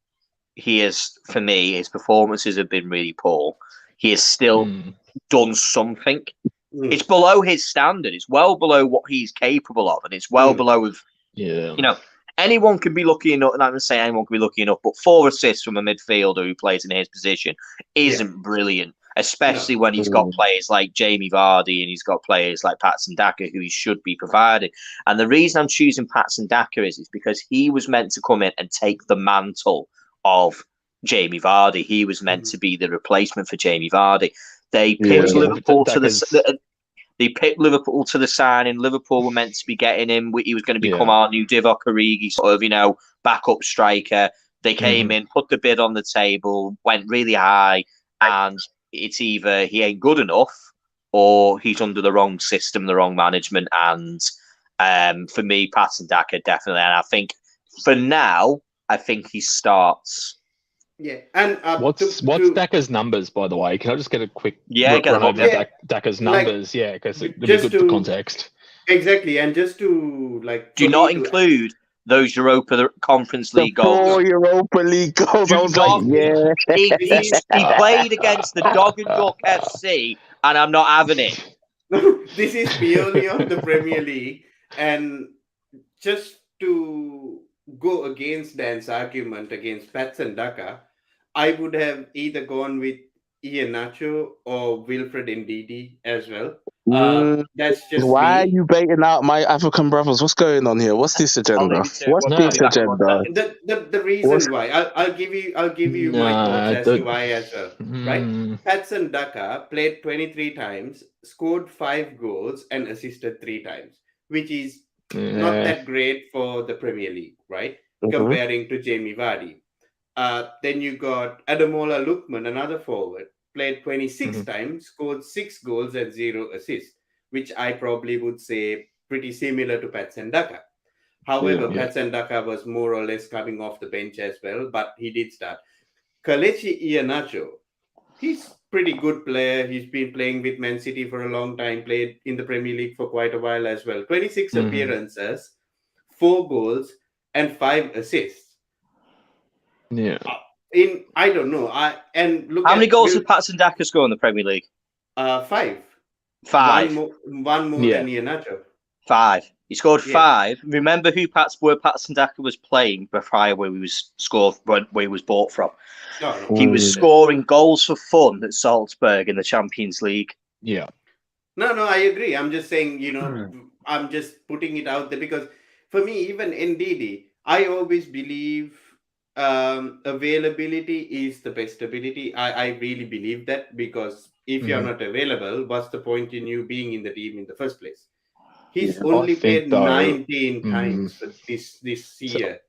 he is, for me, his performances have been really poor, he has still done something. It's below his standard. It's well below what he's capable of, and it's well below anyone can be lucky enough, and I'm going to say anyone can be lucky enough, but 4 assists from a midfielder who plays in his position isn't brilliant, especially when he's got players like Jamie Vardy and he's got players like Patson Daka who he should be providing. And the reason I'm choosing Patson Daka is because he was meant to come in and take the mantle of Jamie Vardy. He was meant to be the replacement for Jamie Vardy. They picked Liverpool to the... They picked Liverpool to the signing. Liverpool were meant to be getting him. He was going to become our new Divock Origi, sort of, backup striker. They came in, put the bid on the table, went really high, and it's either he ain't good enough or he's under the wrong system, the wrong management. And for me, Patson Daka definitely. And I think for now, I think he starts. Yeah, and what's Daka's numbers, by the way? Can I just get a quick run over Daka's numbers? Because it'll be good for context. Exactly, and just to do not include those Europa Conference League goals. 4 Europa League goals. I was he played against the Dog and Duck FC, and I'm not having it. This is purely on the Premier League, and just to go against Dan's argument against Patson Daka, I would have either gone with Iheanacho or Wilfred Ndidi as well. That's just why me. are you baiting out my African brothers? What's going on here? What's this agenda? The reason why I'll give you my thoughts as to why as well. Right? Patson Daka played 23 times, scored 5 goals, and assisted 3 times, which is not that great for the Premier League, right? Comparing to Jamie Vardy. Then you got Ademola Lookman, another forward, played 26 times, scored 6 goals and 0 assists, which I probably would say pretty similar to Patson Daka. However, Patson Daka was more or less coming off the bench as well, but he did start. Kelechi Iheanacho, he's pretty good player. He's been playing with Man City for a long time, played in the Premier League for quite a while as well. 26 appearances, 4 goals and 5 assists. Yeah. I don't know. Look. How many goals did Patson Daka score in the Premier League? 5. 5. One more than Iheanacho. 5. He scored 5. Remember where Patson Daka was playing prior where he was bought from? No. He was scoring goals for fun at Salzburg in the Champions League. Yeah. No, I agree. I'm just saying, I'm just putting it out there because for me, even Ndidi, I always believe availability is the best ability. I really believe that because if you're not available, what's the point in you being in the team in the first place? He's only played 19 times for this year.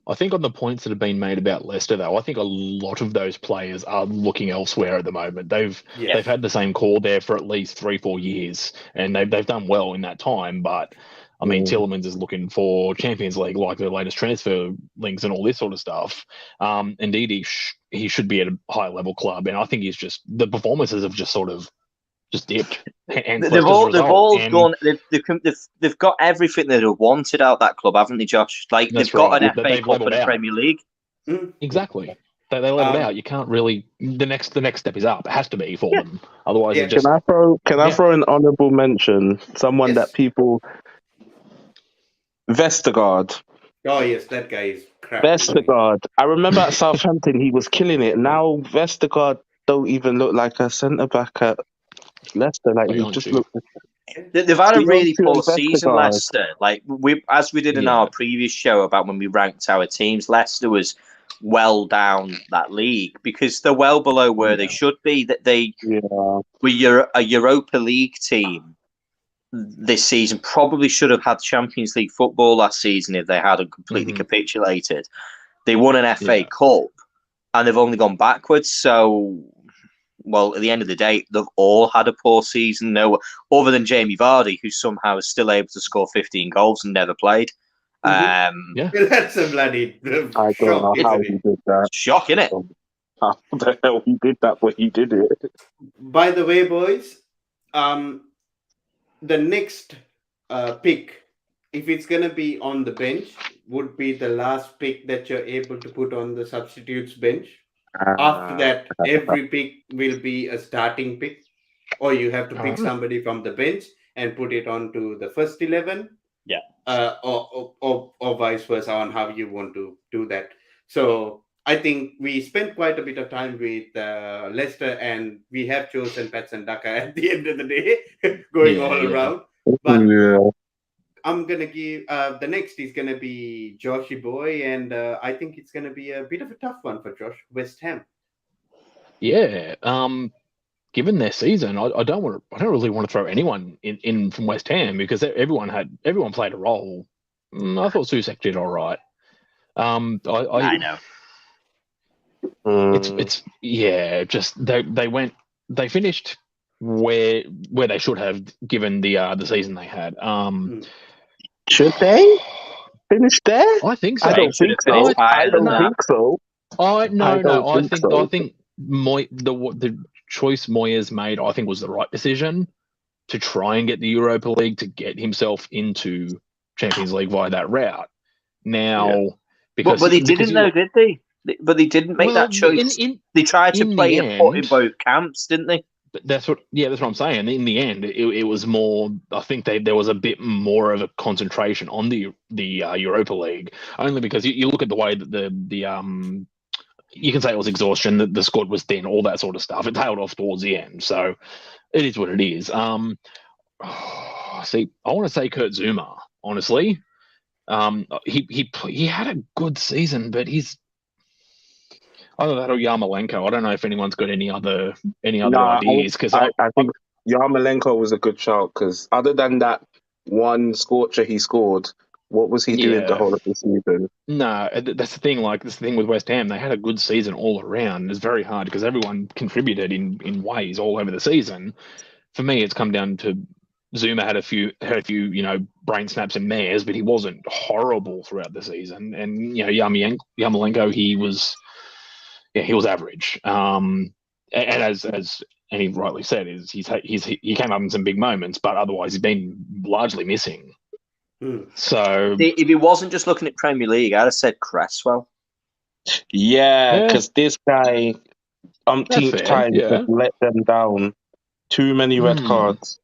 I think on the points that have been made about Leicester, though, I think a lot of those players are looking elsewhere at the moment. They've had the same call there for at least 3-4 years, and they've done well in that time. But I mean, Tielemans is looking for Champions League, like the latest transfer links and all this sort of stuff. Indeed, he should be at a high level club, and I think he's just the performances have just sort of just dipped. They've all gone. They've got everything they'd have wanted out that club, haven't they, Josh? Like they've got an FA Cup and a Premier League. Exactly. They let it out. You can't really. The next step is up. It has to be for them. Otherwise, it just. Can I throw an honourable mention? Someone that people. Vestergaard. Oh yes, that guy is crap. Vestergaard. I remember at Southampton he was killing it. Now Vestergaard don't even look like a centre back at Leicester. Like he just looks. They've had a really poor season, Leicester. Like as we did in our previous show about when we ranked our teams, Leicester was well down that league because they're well below where they should be. That they were a Europa League team this season. Probably should have had Champions League football last season if they hadn't completely capitulated. They won an FA Cup and they've only gone backwards. So. Well, at the end of the day, they've all had a poor season. No, other than Jamie Vardy, who somehow is still able to score 15 goals and never played. That's a bloody. I don't know how he did that. Shock, innit? How the hell he did that? But he did it. By the way, boys, the next pick, if it's gonna be on the bench, would be the last pick that you're able to put on the substitutes bench. After that, every pick will be a starting pick, or you have to pick somebody from the bench and put it onto the first 11. Yeah. Or vice versa on how you want to do that. So I think we spent quite a bit of time with Leicester, and we have chosen Patson Daka at the end of the day, going all around. But I'm gonna give the next is gonna be Joshy Boy, and I think it's gonna be a bit of a tough one for Josh. West Ham. Yeah. Given their season, I don't really want to throw anyone in from West Ham because everyone played a role. I thought Susek did all right. I know. It's just they finished where they should have given the season they had. Should they finish there? I think so. I don't think so. I don't think so. I think the choice Moyes made, I think, was the right decision to try and get the Europa League to get himself into Champions League via that route. Now, because but they didn't know, did they? But they didn't make that choice. They tried to play a pot in both camps, didn't they? That's what I'm saying. In the end, it was more. I think there was a bit more of a concentration on the Europa League, only because you look at the way that the you can say it was exhaustion, the squad was thin, all that sort of stuff. It tailed off towards the end, so it is what it is. See, I want to say Kurt Zouma. Honestly, he had a good season, but he's. Either that or Yarmolenko. I don't know if anyone's got any other ideas because I think Yarmolenko was a good shout because other than that one scorcher he scored, what was he doing the whole of the season? No, that's the thing. Like this thing with West Ham, they had a good season all around. It's very hard because everyone contributed in ways all over the season. For me, it's come down to Zuma had a few brain snaps and mares, but he wasn't horrible throughout the season. And Yarmolenko, he was average. And as he rightly said, he came up in some big moments, but otherwise he's been largely missing. So if he wasn't just looking at Premier League, I'd have said Cresswell. Yeah, because this guy umpteenth times just let them down. Too many red cards.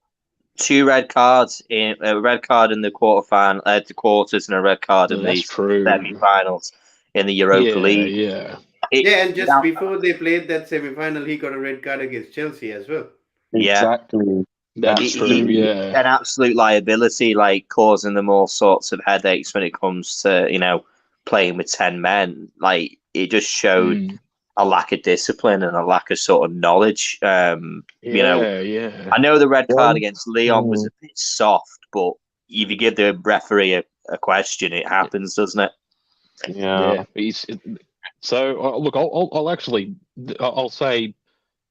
2 red cards in a red card in the the quarters, and a red card in the semi-finals in the Europa League. And just before they played that semi-final, he got a red card against Chelsea as well. Exactly. That's true. An absolute liability, like causing them all sorts of headaches when it comes to playing with 10 men. Like it just showed a lack of discipline and a lack of sort of knowledge. I know the red card against Leon was a bit soft, but if you give the referee a question, it happens, doesn't it? Yeah. So look, I'll actually I'll say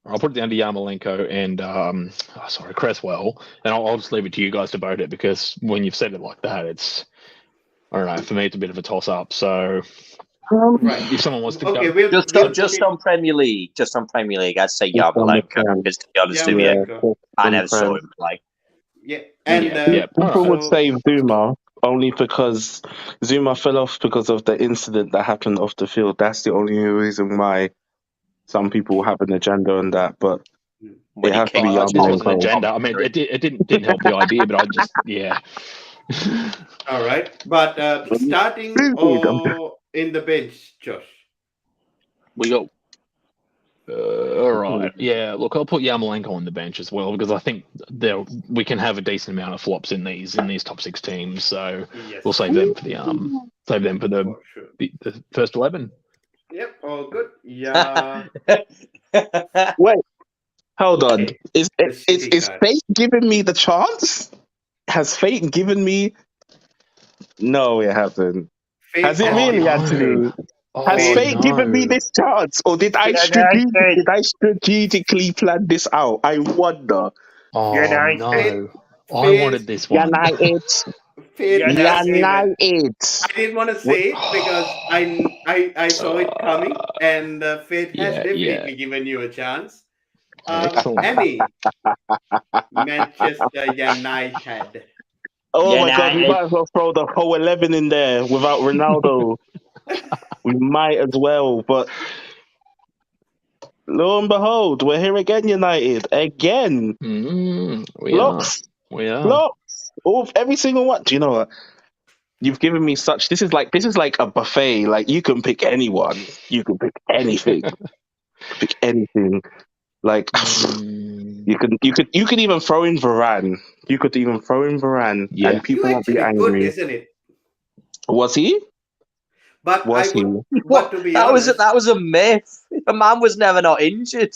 I'll put it down to Yarmolenko and Cresswell, and I'll just leave it to you guys to vote it, because when you've said it like that, it's, I don't know, for me it's a bit of a toss up. So Right. if someone wants to Okay, go, we'll Just on Premier League, I'd say Just on the Yarmolenko. Prem. Because to be honest with you, Yarmolenko. I never saw him play. Yeah, and Yeah. People All right. would so say Zuma only because Zuma fell off because of the incident that happened off the field. That's the only reason why some people have an agenda on that. But When it he has to be I just wasn't an Yarmolenko. agenda. I mean, it didn't help the idea, but I just all right, but starting or in the bench, Josh. We got. All right. Yeah. Look, I'll put Yarmolenko on the bench as well, because I think we can have a decent amount of flops in these top 6 teams. So Yes, we'll save them for the for sure. the first 11. Yep, all good. Yeah. Wait, hold on. Okay. Is The shitty is card. fate giving me the chance? Has fate given me? No, it hasn't. Fate Has it has really, given Anthony? Oh Has Fate- fate given me this chance, or did I strategically plan this out? I wonder. Oh United. no! I Fate- wanted this one. United, Fate has given. United. I didn't want to say it because I saw it coming, and fate has definitely given you a chance. Excellent. Emmy, Manchester United. Oh my God, we United. might as well throw the whole 11 in there without Ronaldo. We might as well, but lo and behold, we're here again, United. Again. We Blocks. are. Blocks. Every single one. Do you know what? You've given me such. This is like a buffet. Like, you can pick anyone. You can pick anything. Pick anything. Like, you could even throw in Varane. You could even throw in Varane, Yeah. and people You won't be actually could, angry. isn't it? Was he? But Was he? But to be That honest, was a myth. The man was never not injured.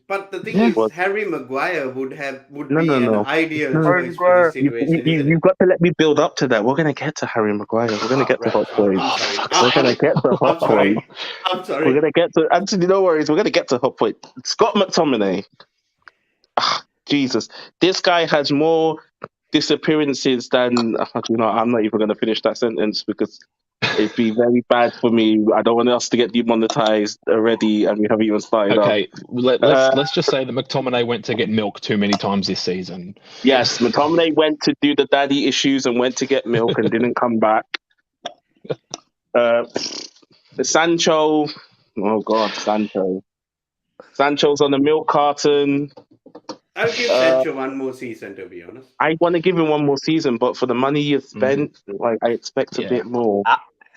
but the thing Yeah. is, Harry Maguire would No, be no, an no. ideal No. choice for this situation, isn't You've it? got to let me build up to that. We're gonna get to Harry Maguire. We're gonna get to hot Right. points. I'm We're gonna get to hot sorry. points. I'm We're sorry. gonna get to Anthony. No worries. We're gonna get to hot point. Scott McTominay. Jesus, this guy has more disappearances than. I'm not even gonna finish that sentence because it'd be very bad for me. I don't want us to get demonetized already, and we haven't even started up. Okay. Let's just say that McTominay went to get milk too many times this season. Yes, McTominay went to do the daddy issues and went to get milk and didn't come back. Sancho, oh God, Sancho's on the milk carton. I'll give Sancho one more season, to be honest. I want to give him one more season, but for the money you spent, like, I expect a bit more.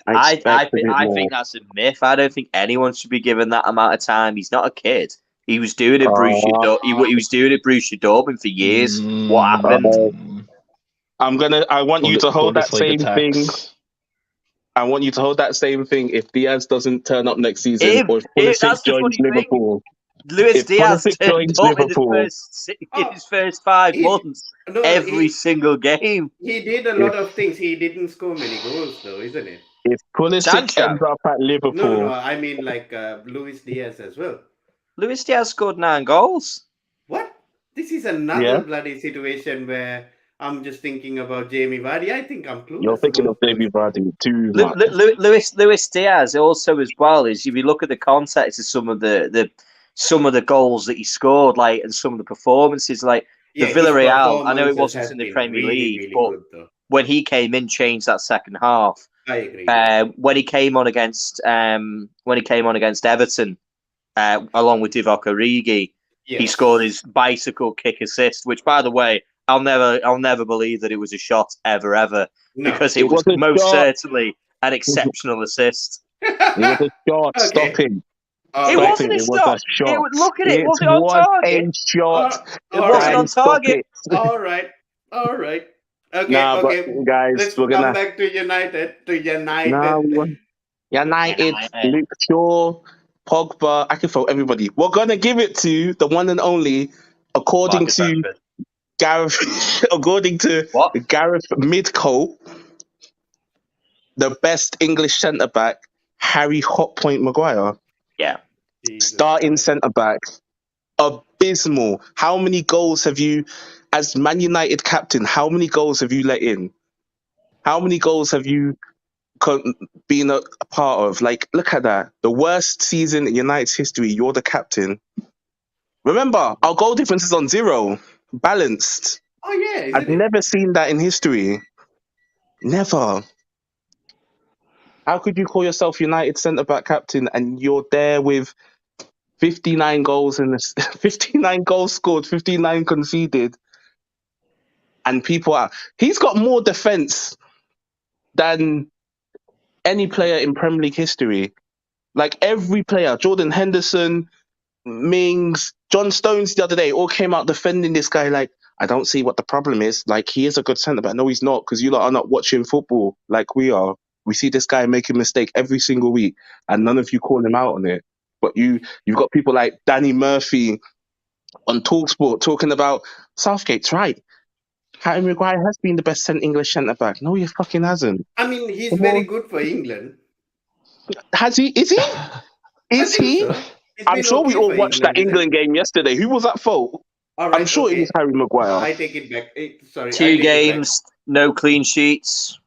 I think that's a myth. I don't think anyone should be given that amount of time. He's not a kid. He was doing it, he was doing it, Borussia Dortmund for years. What happened? I want you to hold that same thing. Attacks. I want you to hold that same thing if Diaz doesn't turn up next season, or if Pulisic joins Liverpool. Luis Diaz turned up in Liverpool, his first 5 months, every single game. He did a lot of things. He didn't score many goals, though, isn't it? if Pulisic ends up at Liverpool, No. I mean, like Luis Diaz as well. Luis Diaz scored 9 goals. What? This is another bloody situation where I'm just thinking about Jamie Vardy. I think I'm clueless. You're thinking of Jamie Vardy too much. Luis Diaz also, as well, is if you look at the context of some of the goals that he scored, like, and some of the performances, like the Villarreal. I know it wasn't in the Premier League, but when he came in, changed that second half. I agree. When he came on against Everton, along with Divock Origi, he scored his bicycle kick assist, which, by the way, I'll never believe that it was a shot ever, because it was most certainly an exceptional assist. It was a shot. Stop him. It wasn't a shot. Look at it. Was it on target? A shot. It wasn't on target. All right. Okay, but guys, let's we're come gonna back to United. United, Luke Shaw, Pogba. I can throw everybody. We're gonna give it to the one and only, according to Gareth Midcoat, the best English centre back, Harry Hotpoint Maguire, Yeah. Jesus starting Christ. centre back, abysmal. How many goals have you, as Man United captain? How many goals have you let in? How many goals have you been a part of? Like, look at that. The worst season in United's history. You're the captain. Remember, our goal difference is on 0, balanced. Oh yeah, isn't I've it? never seen that in history. Never. How could you call yourself United centre back captain and you're there with 59 goals and 59 goals scored, 59 conceded, and people are. He's got more defense than any player in Premier League history. Like every player, Jordan Henderson, Mings, John Stones the other day all came out defending this guy. Like, I don't see what the problem is. Like, he is a good centre back. No, he's not, because you lot are not watching football like we are. We see this guy make a mistake every single week, and none of you call him out on it. But you've got people like Danny Murphy on TalkSport talking about Southgate's right. Harry Maguire has been the best English centre back. No, he fucking hasn't. I mean, he's Come very on. good for England. Has he? Is he? I Is think he? so. He's I'm been sure we okay all for watched that isn't England game yesterday. Who was at fault? All right, I'm sure it was Harry Maguire. I take it back. Sorry, I 2 take it back. games, no clean sheets,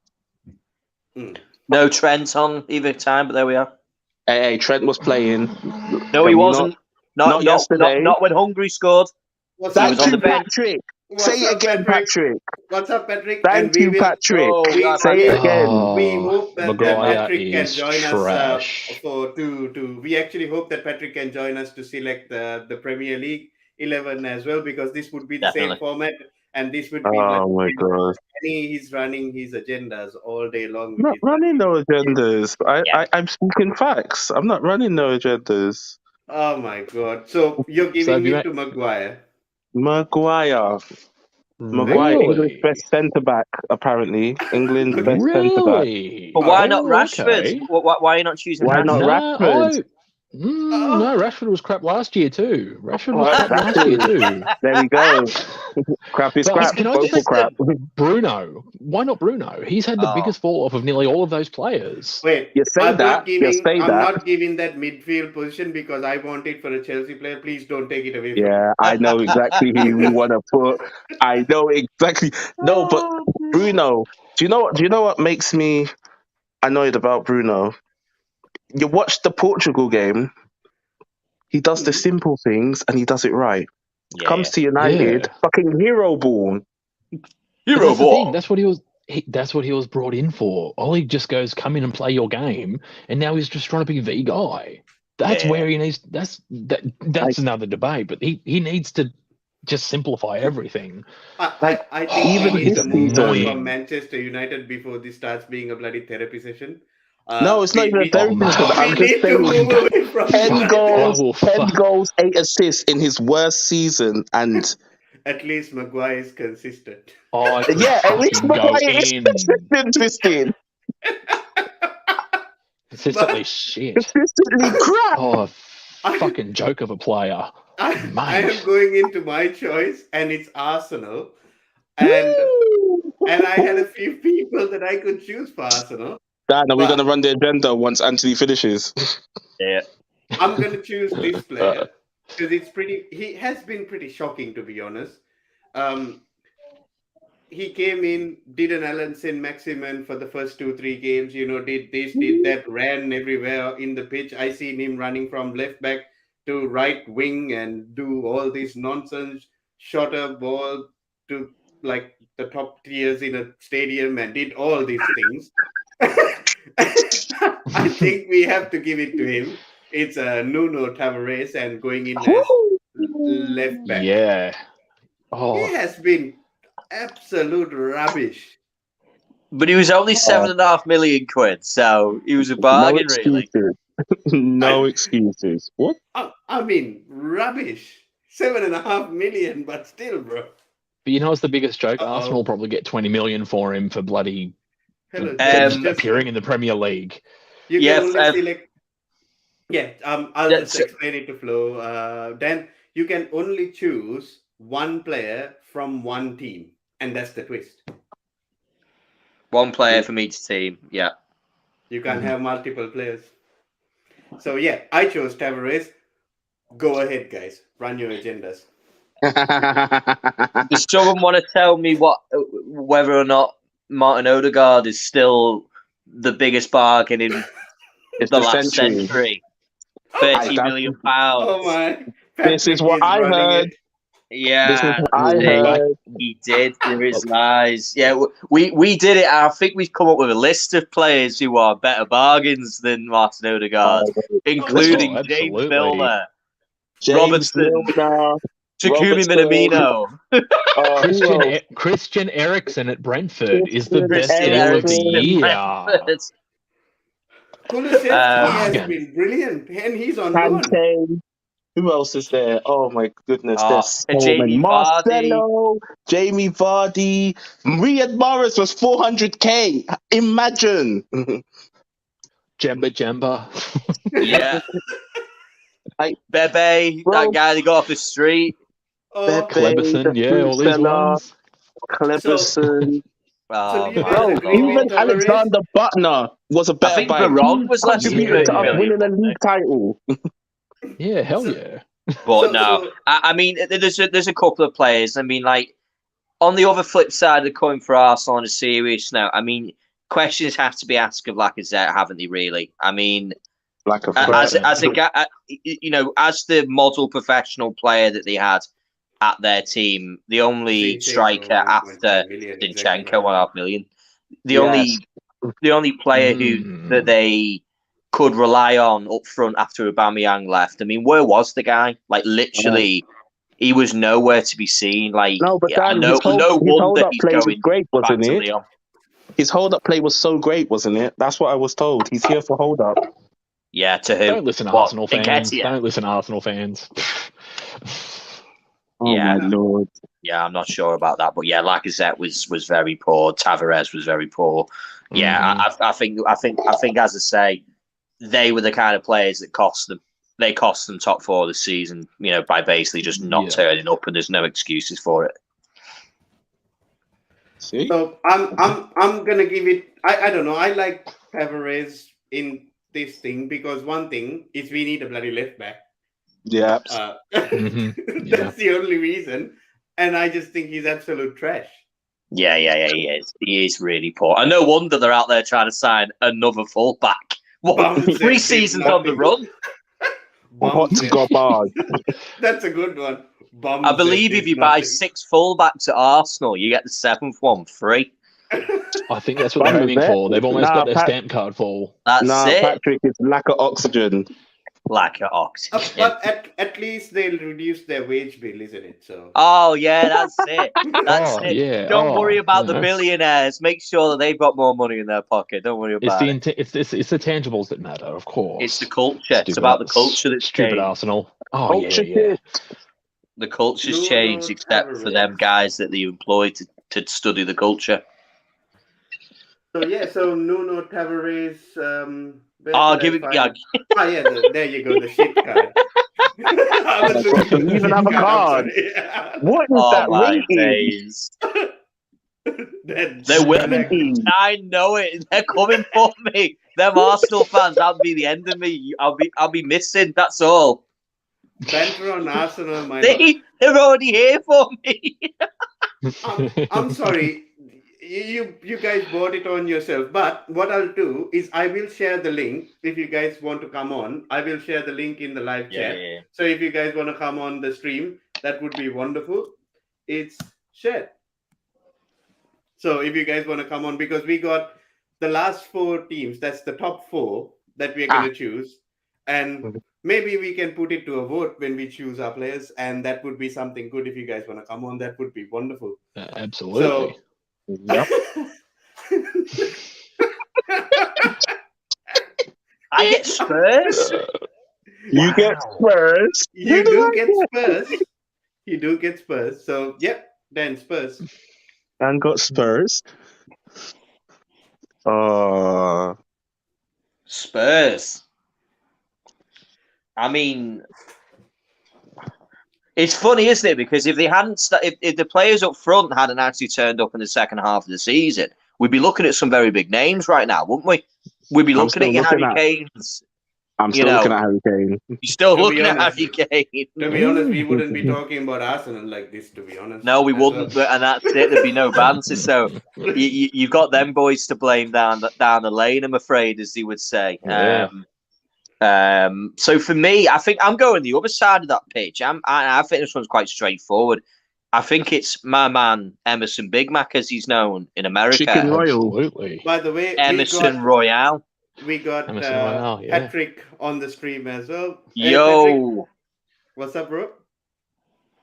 Mm. no Trent on either time, but there we are. Hey, Trent was playing. No, he Can we wasn't. not yesterday. Not when Hungary scored. What's He up, was on the bench. Patrick. What's Say it up, again, Patrick. What's up, Patrick? Thank And we you, will. Patrick. Oh, We- Say we- it again. We hope that Maguire Patrick can is join trash. us we actually hope that Patrick can join us to select the Premier League 11 as well, because this would be the Definitely. same format, and this would be Oh my god. he's running his agendas all day long. I'm not running no agendas. Yeah. I'm speaking facts. I'm not running no agendas. Oh my god! So you're So giving have you it to Maguire? Maguire, Really? English best centre back, apparently. England's Okay. best centre back. Really? But why Oh, not Rashford? okay. Why are you not choosing Why Rashford? not Rashford? No, Rashford was crap last year too. Rashford was Oh, crap last year too. There we go. Crap is But crap. can I Both just are say crap. Bruno? Why not Bruno? He's had the Oh. biggest fall off of nearly all of those players. Wait, You say I'm that. not giving. You say I'm that. not giving that midfield position because I want it for a Chelsea player. Please don't take it away from me. Yeah, I know exactly who you want to put. I know exactly. No, but Bruno. Do you know what makes me annoyed about Bruno? You watch the Portugal game. He does the simple things and he does it right. Yeah. Comes to United, fucking hero ball. But that's the thing. That's what he was. That's what he was brought in for. Ollie just goes, come in and play your game, and now he's just trying to be the guy. That's Yeah. where he needs. That's another debate. But he needs to just simplify everything. I think even we need his to move on annoying. from Manchester United before this starts being a bloody therapy session. No, it's not even a therapy man. session. I'm We just need to saying. move away from 10 United. goals, I will 10 goals, 8 assists in his worst season, and At least Maguire is consistent. I could yeah, at least fucking go Maguire is in. consistently Consistently shit. consistently crap. Oh, fucking joke of a player. I Mate. am going into my choice, and it's Arsenal. And I had a few people that I could choose for Arsenal. Dan, are we But- going to run the agenda once Anthony finishes? Yeah. I'm going to choose this player because he has been pretty shocking, to be honest. He came in, did an Alan Saint-Maximin for the first 2-3 games, did this, did that, ran everywhere in the pitch. I seen him running from left back to right wing and do all this nonsense, shot a ball to like the top tiers in a stadium and did all these things. I think we have to give it to him. It's Nuno Tavares and going in as left back. Yeah. Oh, He has been absolute rubbish. But he was only 7.5 million quid, so he was a No bargain, really. excuses. No excuses. What? I mean, rubbish. 7.5 million, but still, bro. but you know what's the biggest joke? Uh-oh. Arsenal will probably get 20 million for him for bloody Hello, Um, just- appearing in the Premier League. you yeah, can only select. Yeah, I'll That's- just explain it to Flo. Dan, you can only choose one player from one team, and that's the twist. One player from each team, yeah. You can't have multiple players. So yeah, I chose Tavares. Go ahead, guys. Run your agendas. Does someone want to tell me whether or not Martin Odegaard is still the biggest bargain in It's the the last century. century? £30 million. Oh my! This is Patrick what I running heard. it. This is Yeah, what I see, heard. he did. There is lies. Yeah, we did it. I think we've come up with a list of players who are better bargains than Martin Odegaard, including Oh, James absolutely. Milner, James Robertson, Milner, Takumi Robertson. Minamino, Christian Eriksen at Brentford is the Christian best Christian deal of the Eriksen at year. Brentford. Kulusevski has Bargain. been brilliant, and he's on loan. Kante. Who else is there? Oh my goodness, there's so Jamie many. Vardy. Marcelo, Jamie Vardy, Riyad Mahrez was 400k. Imagine. Jemba. Yeah. Bebe, Bro. that guy they got off the street. Oh, Cleberson, the yeah, all these fella, ones. Cleberson. Oh, do you my guys Bro, agree with even Tavares? Alexander Butler was a better think buy. Varane He was less than contributed to 30 us million, winning a wasn't league title. Yeah, hell So- yeah. But So- no, so- I mean, there's a couple of players. I mean, like on the other flip side of the coin for Arsenal on a serious note, I mean, questions have to be asked of Lacazette, haven't they? Really? I mean, Like a as a guy, you know, as the model professional player that they had at their team, the only Zinchenko, striker 1.5 after million, Zinchenko, exactly. 1.5 million, the Yes. only player that they could rely on up front after Aubameyang left. I mean, where was the guy? Like literally, he was nowhere to be seen. Like No, but Dan, no his hold wonder up he's play was going great, back wasn't to it? Leon. His hold up play was so great, wasn't it? That's what I was told. He's here for hold up. Yeah, to who? Don't listen to What, Arsenal fans. Nketiah? Don't listen to Arsenal fans. Oh Yeah. my lord. Yeah, I'm not sure about that, but yeah, Lacazette was very poor. Tavares was very poor. Yeah, I think as I say, they were the kind of players that cost them. They cost them top four this season. You know, by basically just not turning up, and there's no excuses for it. See? So I'm gonna give it. I don't know. I like Tavares in this thing because one thing is we need a bloody left back. Yeah. That's the only reason, and I just think he's absolute trash. Yeah, he is. He is really poor. And no wonder they're out there trying to sign another fullback. What, Bumstead 3 did seasons on the nothing. run? What's Bumstead. garbage? That's a good one. I believe if you buy 6 fullbacks at Arsenal, you get the 7th one free. I think that's what they're aiming for. They've almost got their stamp card full. That's it. Patrick, it's lack of oxygen. Like an oxygen. But at least they'll reduce their wage bill, isn't it? So. Oh yeah, that's it. That's it. Yeah. Don't worry about the billionaires. Make sure that they've got more money in their pocket. Don't worry about it. It's the tangibles that matter, of course. It's the culture. It's about the culture that's stupid changed. Arsenal. Oh Culture yeah. The culture's changed, except for them guys that they employ to study the culture. So yeah, so Nuno Tavares. Oh, give it. Yeah. Oh yeah, there you go, the shit card. You even have a card. What is that rating? They're winning. I know it. They're coming for me. Them Arsenal fans. That'll be the end of me. I'll be missing. That's all. Banter on Arsenal, they're already here for me. I'm sorry. You guys bought it on yourself, but what I'll do is I will share the link if you guys want to come on. I will share the link in the live chat. Yeah. So if you guys want to come on the stream, that would be wonderful. It's shared. So if you guys want to come on, because we got the last 4 teams, that's the top 4 that we're going to choose, and maybe we can put it to a vote when we choose our players, and that would be something good. If you guys want to come on, that would be wonderful. Absolutely. So, yep. I get Spurs. You get Spurs. You do get Spurs. You do get Spurs. So, yep, then Spurs. And got Spurs. Spurs. I mean, it's funny, isn't it? Because if they hadn't, if the players up front hadn't actually turned up in the second half of the season, we'd be looking at some very big names right now, wouldn't we? We'd be I'm looking at still your looking Harry at- Canes. I'm You still know. looking at Harry Kane. You're still To be looking at honest. Harry Kane. To be honest, we wouldn't be talking about Arsenal like this, to be honest. No, we as wouldn't, well. and that's it. There'd be no banter. So you've got them boys to blame down the lane, I'm afraid, as they would say. Yeah. So for me, I think I'm going the other side of that pitch. I think this one's quite straightforward. I think it's my man Emerson Big Mac, as he's known in America. Chicken Royal. Absolutely. By the way, Emerson Royale. we got Emerson Royale, yeah. Patrick on the stream as well. Hey, Patrick, Yo, what's up, bro?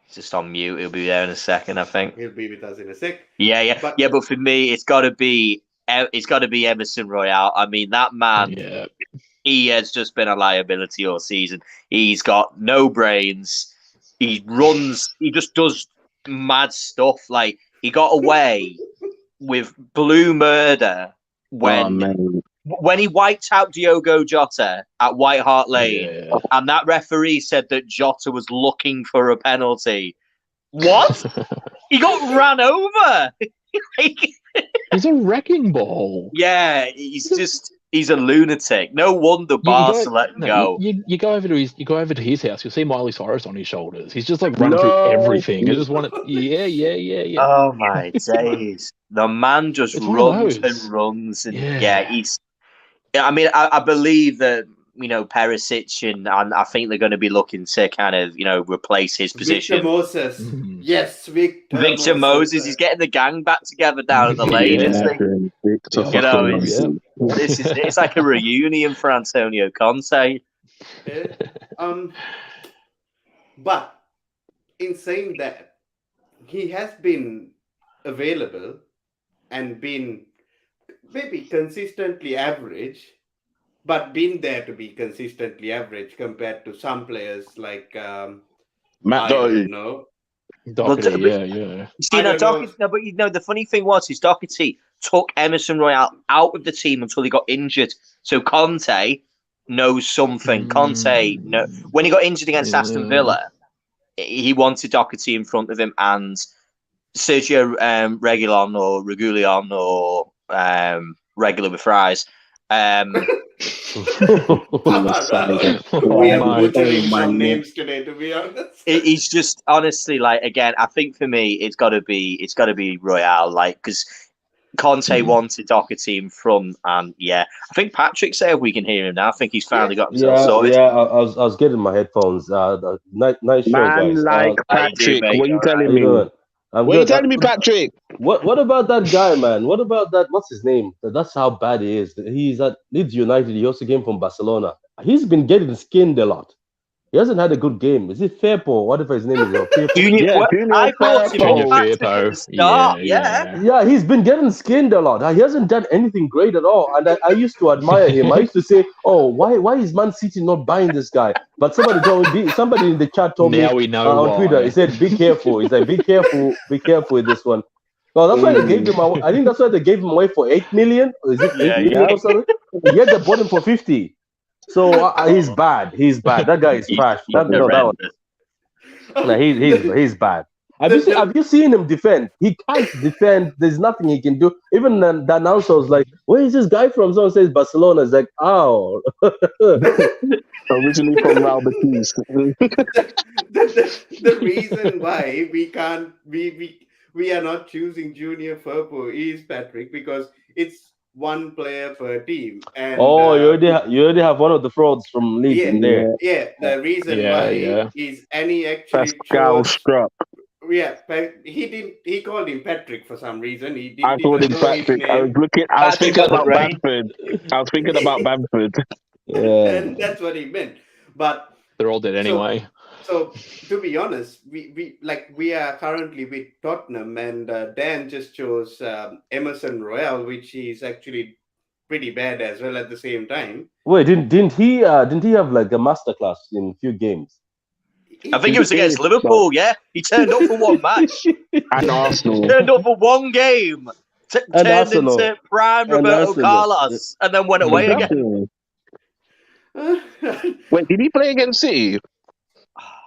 he's just on mute. He'll be there in a second, I think. He'll be with us in a sec. Yeah. But for me, it's got to be Emerson Royale. I mean, that man. Yeah. He has just been a liability all season. He's got no brains. He runs. He just does mad stuff. Like he got away with blue murder when he wiped out Diogo Jota at White Hart Lane, Yeah. and that referee said that Jota was looking for a penalty. What? He got ran over. He's a wrecking ball. Yeah, he's a lunatic. No wonder Barca let him go. You go over to his house. You'll see Miley Cyrus on his shoulders. He's just like running through everything. I just want to. Yeah. Oh my days! The man just It's one of runs those. and runs, and Yeah. he's. I mean, I believe that Perisic and I think they're going to be looking to kind of replace his position. Victor Moses. Mhm. Yes, Victor Moses, he's getting the gang back together down at the lane, isn't he? Victor Yeah. You know, fucking it's- Moses. It's like a reunion for Antonio Conte. Okay. But in saying that, he has been available and been maybe consistently average, but been there to be consistently average compared to some players like Matt I Doherty. don't know. Doherty, But- yeah. You I see, don't know. but the funny thing was, is Doherty took Emerson Royale out of the team until he got injured. So Conte knows something. Conte, when he got injured against Aston Villa, he wanted Doherty in front of him, and Sergio Regulon or regular with fries. We are my butchering my some God. names today, to be honest. He's just honestly again. I think for me, it's got to be Royale, because Conte wanted Doherty in front, and I think Patrick said we can hear him now. I think he's finally got himself sorted. I was getting my headphones. Nice show, Man guys. like How you doing, Patrick, mate? what are you All telling How you me? doing? I'm What are you good. telling me, Patrick? What about that guy, man? What about that? What's his name? That's how bad he is. He's at Leeds United. He also came from Barcelona. He's been getting skinned a lot. He hasn't had a good game. Is it Firpo? Whatever his name is. Firpo? Junior, Junior I brought him Firpo. up Patrick at the start. Yeah. Yeah, he's been getting skinned a lot. He hasn't done anything great at all. And I used to admire him. I used to say, "Oh, why is Man City not buying this guy?" But somebody in the chat told Now me we know on why. Twitter. He said, "Be careful." He said, "Be careful with this one." Well, that's why they gave him. I think that's why they gave him away for 8 million. Or is it 8 million or something? Yet they bought him for 50. So he's bad. He's bad. That guy is trash. He's bad. Have you seen him defend? He can't defend. There's nothing he can do. Even the announcer was like, "Where is this guy from?" Someone says Barcelona. It's like, "Oh." Originally from Real Betis. The reason why we are not choosing Junior Firpo is, Patrick, because it's one player per team. And you already have one of the frauds from Leeds in there. Yeah, the reason why is Annie actually Pascal chose. Strupp. Yeah, he called him Patrick for some reason. He didn't I called him even know his Patrick. I was Patrick thinking got the about brain. Bamford. I was thinking about Bamford. Yeah. And that's what he meant. But They're all dead anyway. so to be honest, we are currently with Tottenham, and Dan just chose Emerson Royale, which is actually pretty bad as well at the same time. Wait, didn't he have like a masterclass in a few games? I think it was against Liverpool. Yeah, he turned up for one match. And Arsenal. Turned up for one game. Turned Arsenal. into prime And Roberto Arsenal. Carlos, and then went away again. Wait, did he play against City?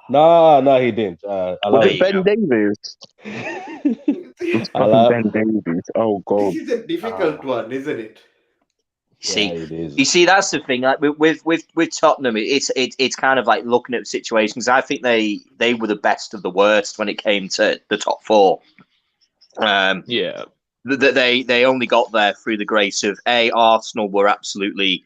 No, he didn't. Was There it you Ben go. Davies? I love- Ben Davies. Oh, God. This is a difficult one, isn't it? You see, that's the thing. Like with Tottenham, it's kind of like looking at situations. I think they were the best of the worst when it came to the top four. Yeah. They only got there through the grace of Arsenal were absolutely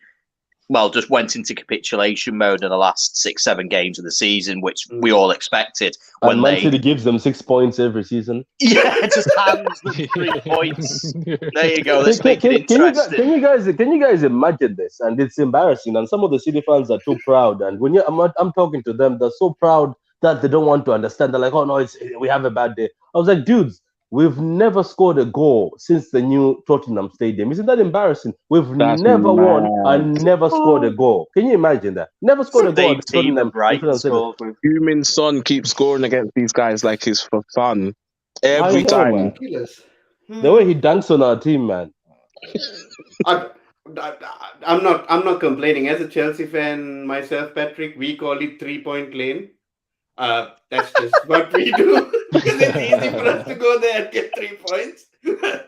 just went into capitulation mode in the last 6-7 games of the season, which we all expected. And Man City gives them 6 points every season. Yeah, just hands them 3 points. There you go. Let's make it interesting. Can you guys imagine this? And it's embarrassing. And some of the City fans are too proud. And when I'm talking to them, they're so proud that they don't want to understand. They're like, "Oh no, we have a bad day." I was like, dudes. We've never scored a goal since the new Tottenham Stadium. Isn't that embarrassing? That's never won and never scored a goal. Can you imagine that? Never scored a goal at Tottenham. Heung-min Son keeps scoring against these guys like it's for fun. Every time. The way he dunks on our team, man. I'm not complaining. As a Chelsea fan myself, Patrick, we call it 3-point lane. That's just what we do because it's easy for us to go there and get 3 points.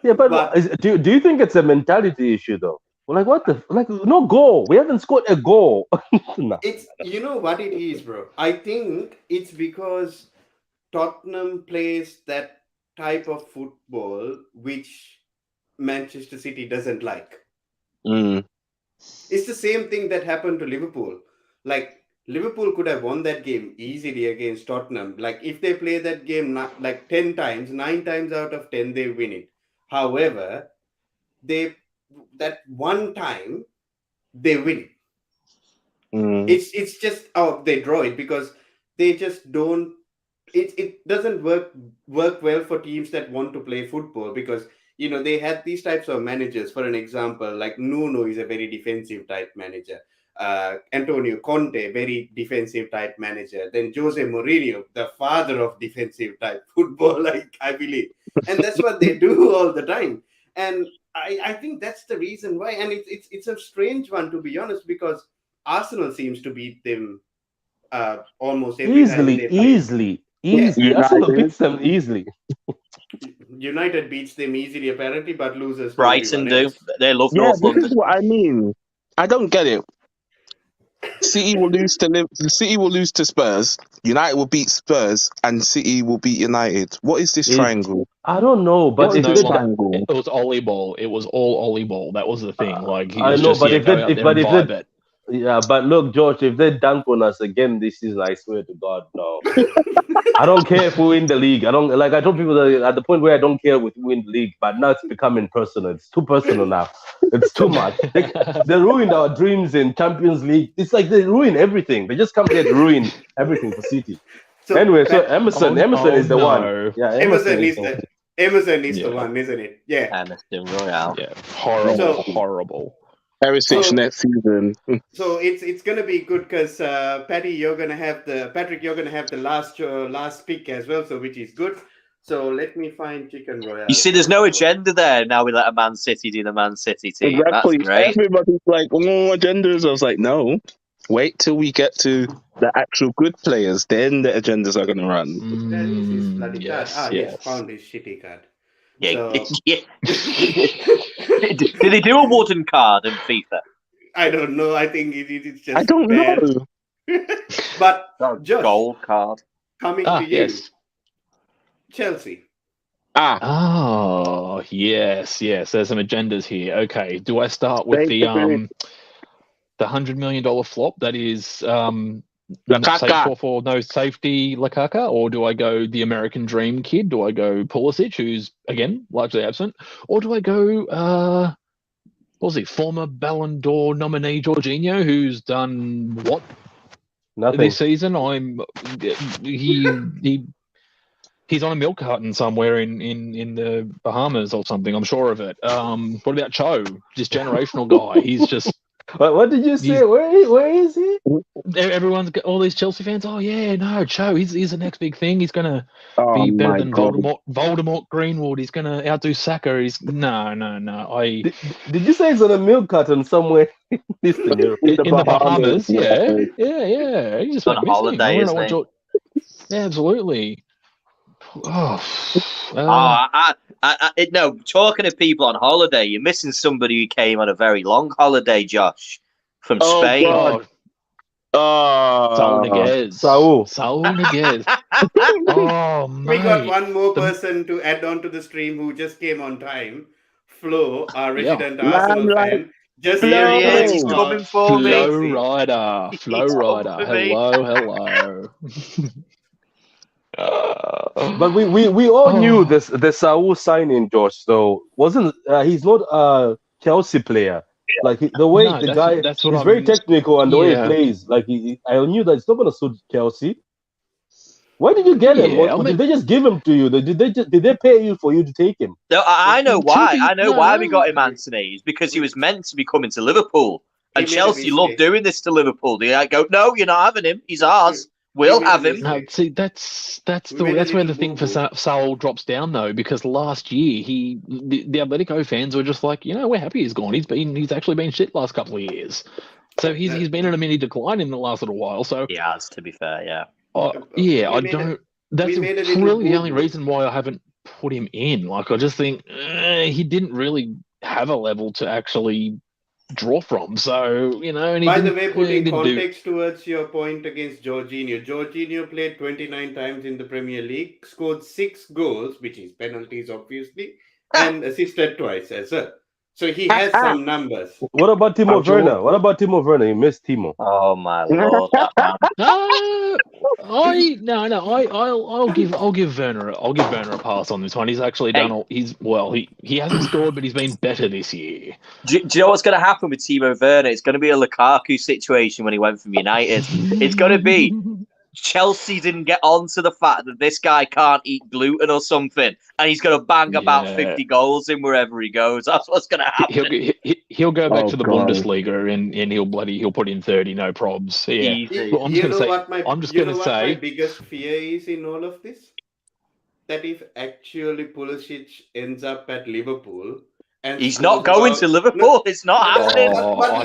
Yeah, but do you think it's a mentality issue though? Like no goal. We haven't scored a goal. No. It's what it is, bro. I think it's because Tottenham plays that type of football which Manchester City doesn't like. It's the same thing that happened to Liverpool. Like. Liverpool could have won that game easily against Tottenham. Like, if they play that game 10 times, 9 times out of 10, they win it. However, that one time, they win it. It's just, they draw it because they just don't, it doesn't work well for teams that want to play football because, they had these types of managers. For an example, like Nuno is a very defensive type manager. Antonio Conte, very defensive type manager. Then Jose Mourinho, the father of defensive type football, I believe. And that's what they do all the time. And I think that's the reason why. And it's a strange one, to be honest, because Arsenal seems to beat them almost every time. Easily. Arsenal beats them easily. United beats them easily, apparently, but loses. Brighton do. They love North London. London. This is what I mean. I don't get it. City will lose to Spurs. United will beat Spurs, and City will beat United. What is this triangle? I don't know, but it was Ollie ball. It was all Ollie ball. That was the thing. I know, but but look, George, if they dunk on us again this season, I swear to God, no. I don't care if we win the league. I told people that at the point where I don't care if we win the league, but now it's becoming personal. It's too personal now. It's too much. They ruined our dreams in Champions League. It's like they ruin everything. They just come here to ruin everything for City. So Emerson is the one. Yeah, Emerson is the one, isn't it? Yeah. Emerson Royale. Yeah. Horrible. Heritage next season. So it's gonna be good because Patrick, you're gonna have the last pick as well, so which is good. So let me find Chicken Royale. You see, there's no agenda there. Now we let a Man City do the Man City team. Exactly. That's great. Everybody's like, agendas. I was like, no. Wait till we get to the actual good players, then the agendas are gonna run. That is his bloody card. Yes, found his shitty card. Yeah. Did they do a wooden card in FIFA? I don't know. I think it's just. I don't know. But Josh, gold card coming to you. Yes. Chelsea. Oh yes. There's some agendas here. Okay, do I start with the $100 million flop? That is for no safety Lukaku, or do I go the American Dream kid? Do I go Pulisic, who's again largely absent, or do I go what was he, former Ballon d'Or nominee Jorginho, who's done what? Nothing this season. He's on a milk carton somewhere in the Bahamas or something. I'm sure of it. What about Cho? This generational guy. He's just. What did you say? Where is he? Everyone's got all these Chelsea fans. Oh yeah, no, Cho. He's the next big thing. He's gonna be better than Voldemort Greenwood. He's gonna outdo Saka. He's no. Did you say he's on a milk carton somewhere in Eastern Europe? In the Bahamas? Yeah. He just went on holiday, isn't he? Yeah, absolutely. No, talking to people on holiday, you're missing somebody who came on a very long holiday, Josh, from Spain. God. Saul Niguez. Saul Niguez. Oh, mate. We got one more person to add on to the stream who just came on time. Flo, our resident Arsenal fan. Just Here he is. He's came coming for me. Flow Rider. Hello. But we all knew this the Saul signing, Josh. So wasn't he's not a Chelsea player. Like the way the guy, he's very technical and the way he plays. Like I knew that it's not going to suit Chelsea. Why did you get him? Or did they just give him to you? Did they pay you for you to take him? No, I know why. I know why we got him, Anthony. It's because he was meant to be coming to Liverpool, and Chelsea love doing this to Liverpool. They go, no, you're not having him. He's ours. We'll have him. No, see, that's where the thing for Saul drops down though, because last year the Atletico fans were just like, we're happy he's gone. He's actually been shit last couple of years. So he's been in a mini decline in the last little while. So he has, to be fair, yeah. That's really the only reason why I haven't put him in. Like, I just think he didn't really have a level to actually draw from. So, and by the way, putting context towards your point against Jorginho played 29 times in the Premier League, scored 6 goals, which is penalties, obviously, and assisted twice as well. So he has some numbers. What about Timo Werner? You missed Timo. Oh my lord! I'll give Werner a pass on this one. He's actually done. He hasn't scored, but he's been better this year. Do you know what's going to happen with Timo Werner? It's going to be a Lukaku situation when he went from United. It's going to be Chelsea didn't get on to the fact that this guy can't eat gluten or something, and he's going to bang about 50 goals in wherever he goes. That's what's going to happen. He'll go back to the Bundesliga and he'll put in 30, no probs. Yeah. Well, I'm just going to say, my biggest fear is in all of this, that if actually Pulisic ends up at Liverpool, and he's not going to Liverpool. It's not happening. But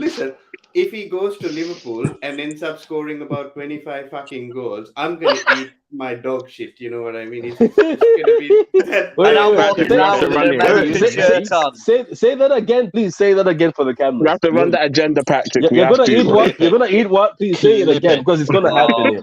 listen. If he goes to Liverpool and ends up scoring about 25 fucking goals, I'm going to eat my dog shit. You know what I mean? It's going to be... Say that again, please. Say that again for the camera. You have to run that agenda, Patrick. You're going to eat what? You're going to eat what? Please say it again, because it's going to happen.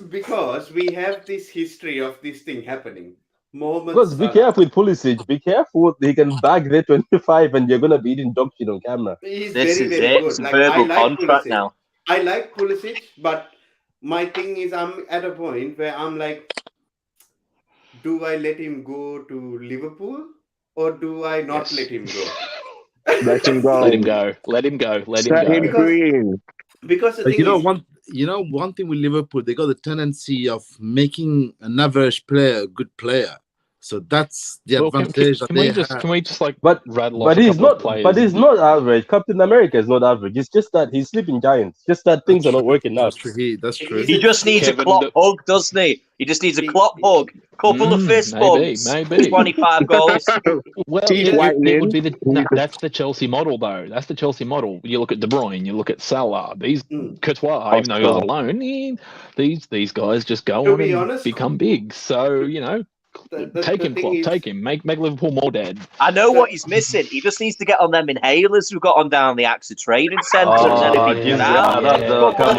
Because we have this history of this thing happening. Because be careful with Pulisic. Be careful. He can bag the 25 and you're going to be eating dog shit on camera. He's very good. It's a verbal contract now. I like Pulisic, but my thing is I'm at a point where I'm like, do I let him go to Liverpool or do I not let him go? Let him go. Let him go. Let him go. Set him free. Because the thing one thing with Liverpool, they got the tendency of making an average player a good player. So that's the advantage that they have. Can we just rattle off? But he's not. But he's not average. Captain America is not average. It's just that he's sleeping giants. Just that things are not working out. That's true. He just needs a Klopp hug, doesn't he? He just needs a Klopp hug. Couple of fist bumps. Maybe 25 goals. Well, it would be that's the Chelsea model, though. That's the Chelsea model. You look at De Bruyne, you look at Salah. These Courtois, even though he was alone, these guys just go on and become big. So take him, Klopp. Take him. Make Liverpool more dead. I know what he's missing. He just needs to get on them inhalers we've got on down the AXA Training Centre. Put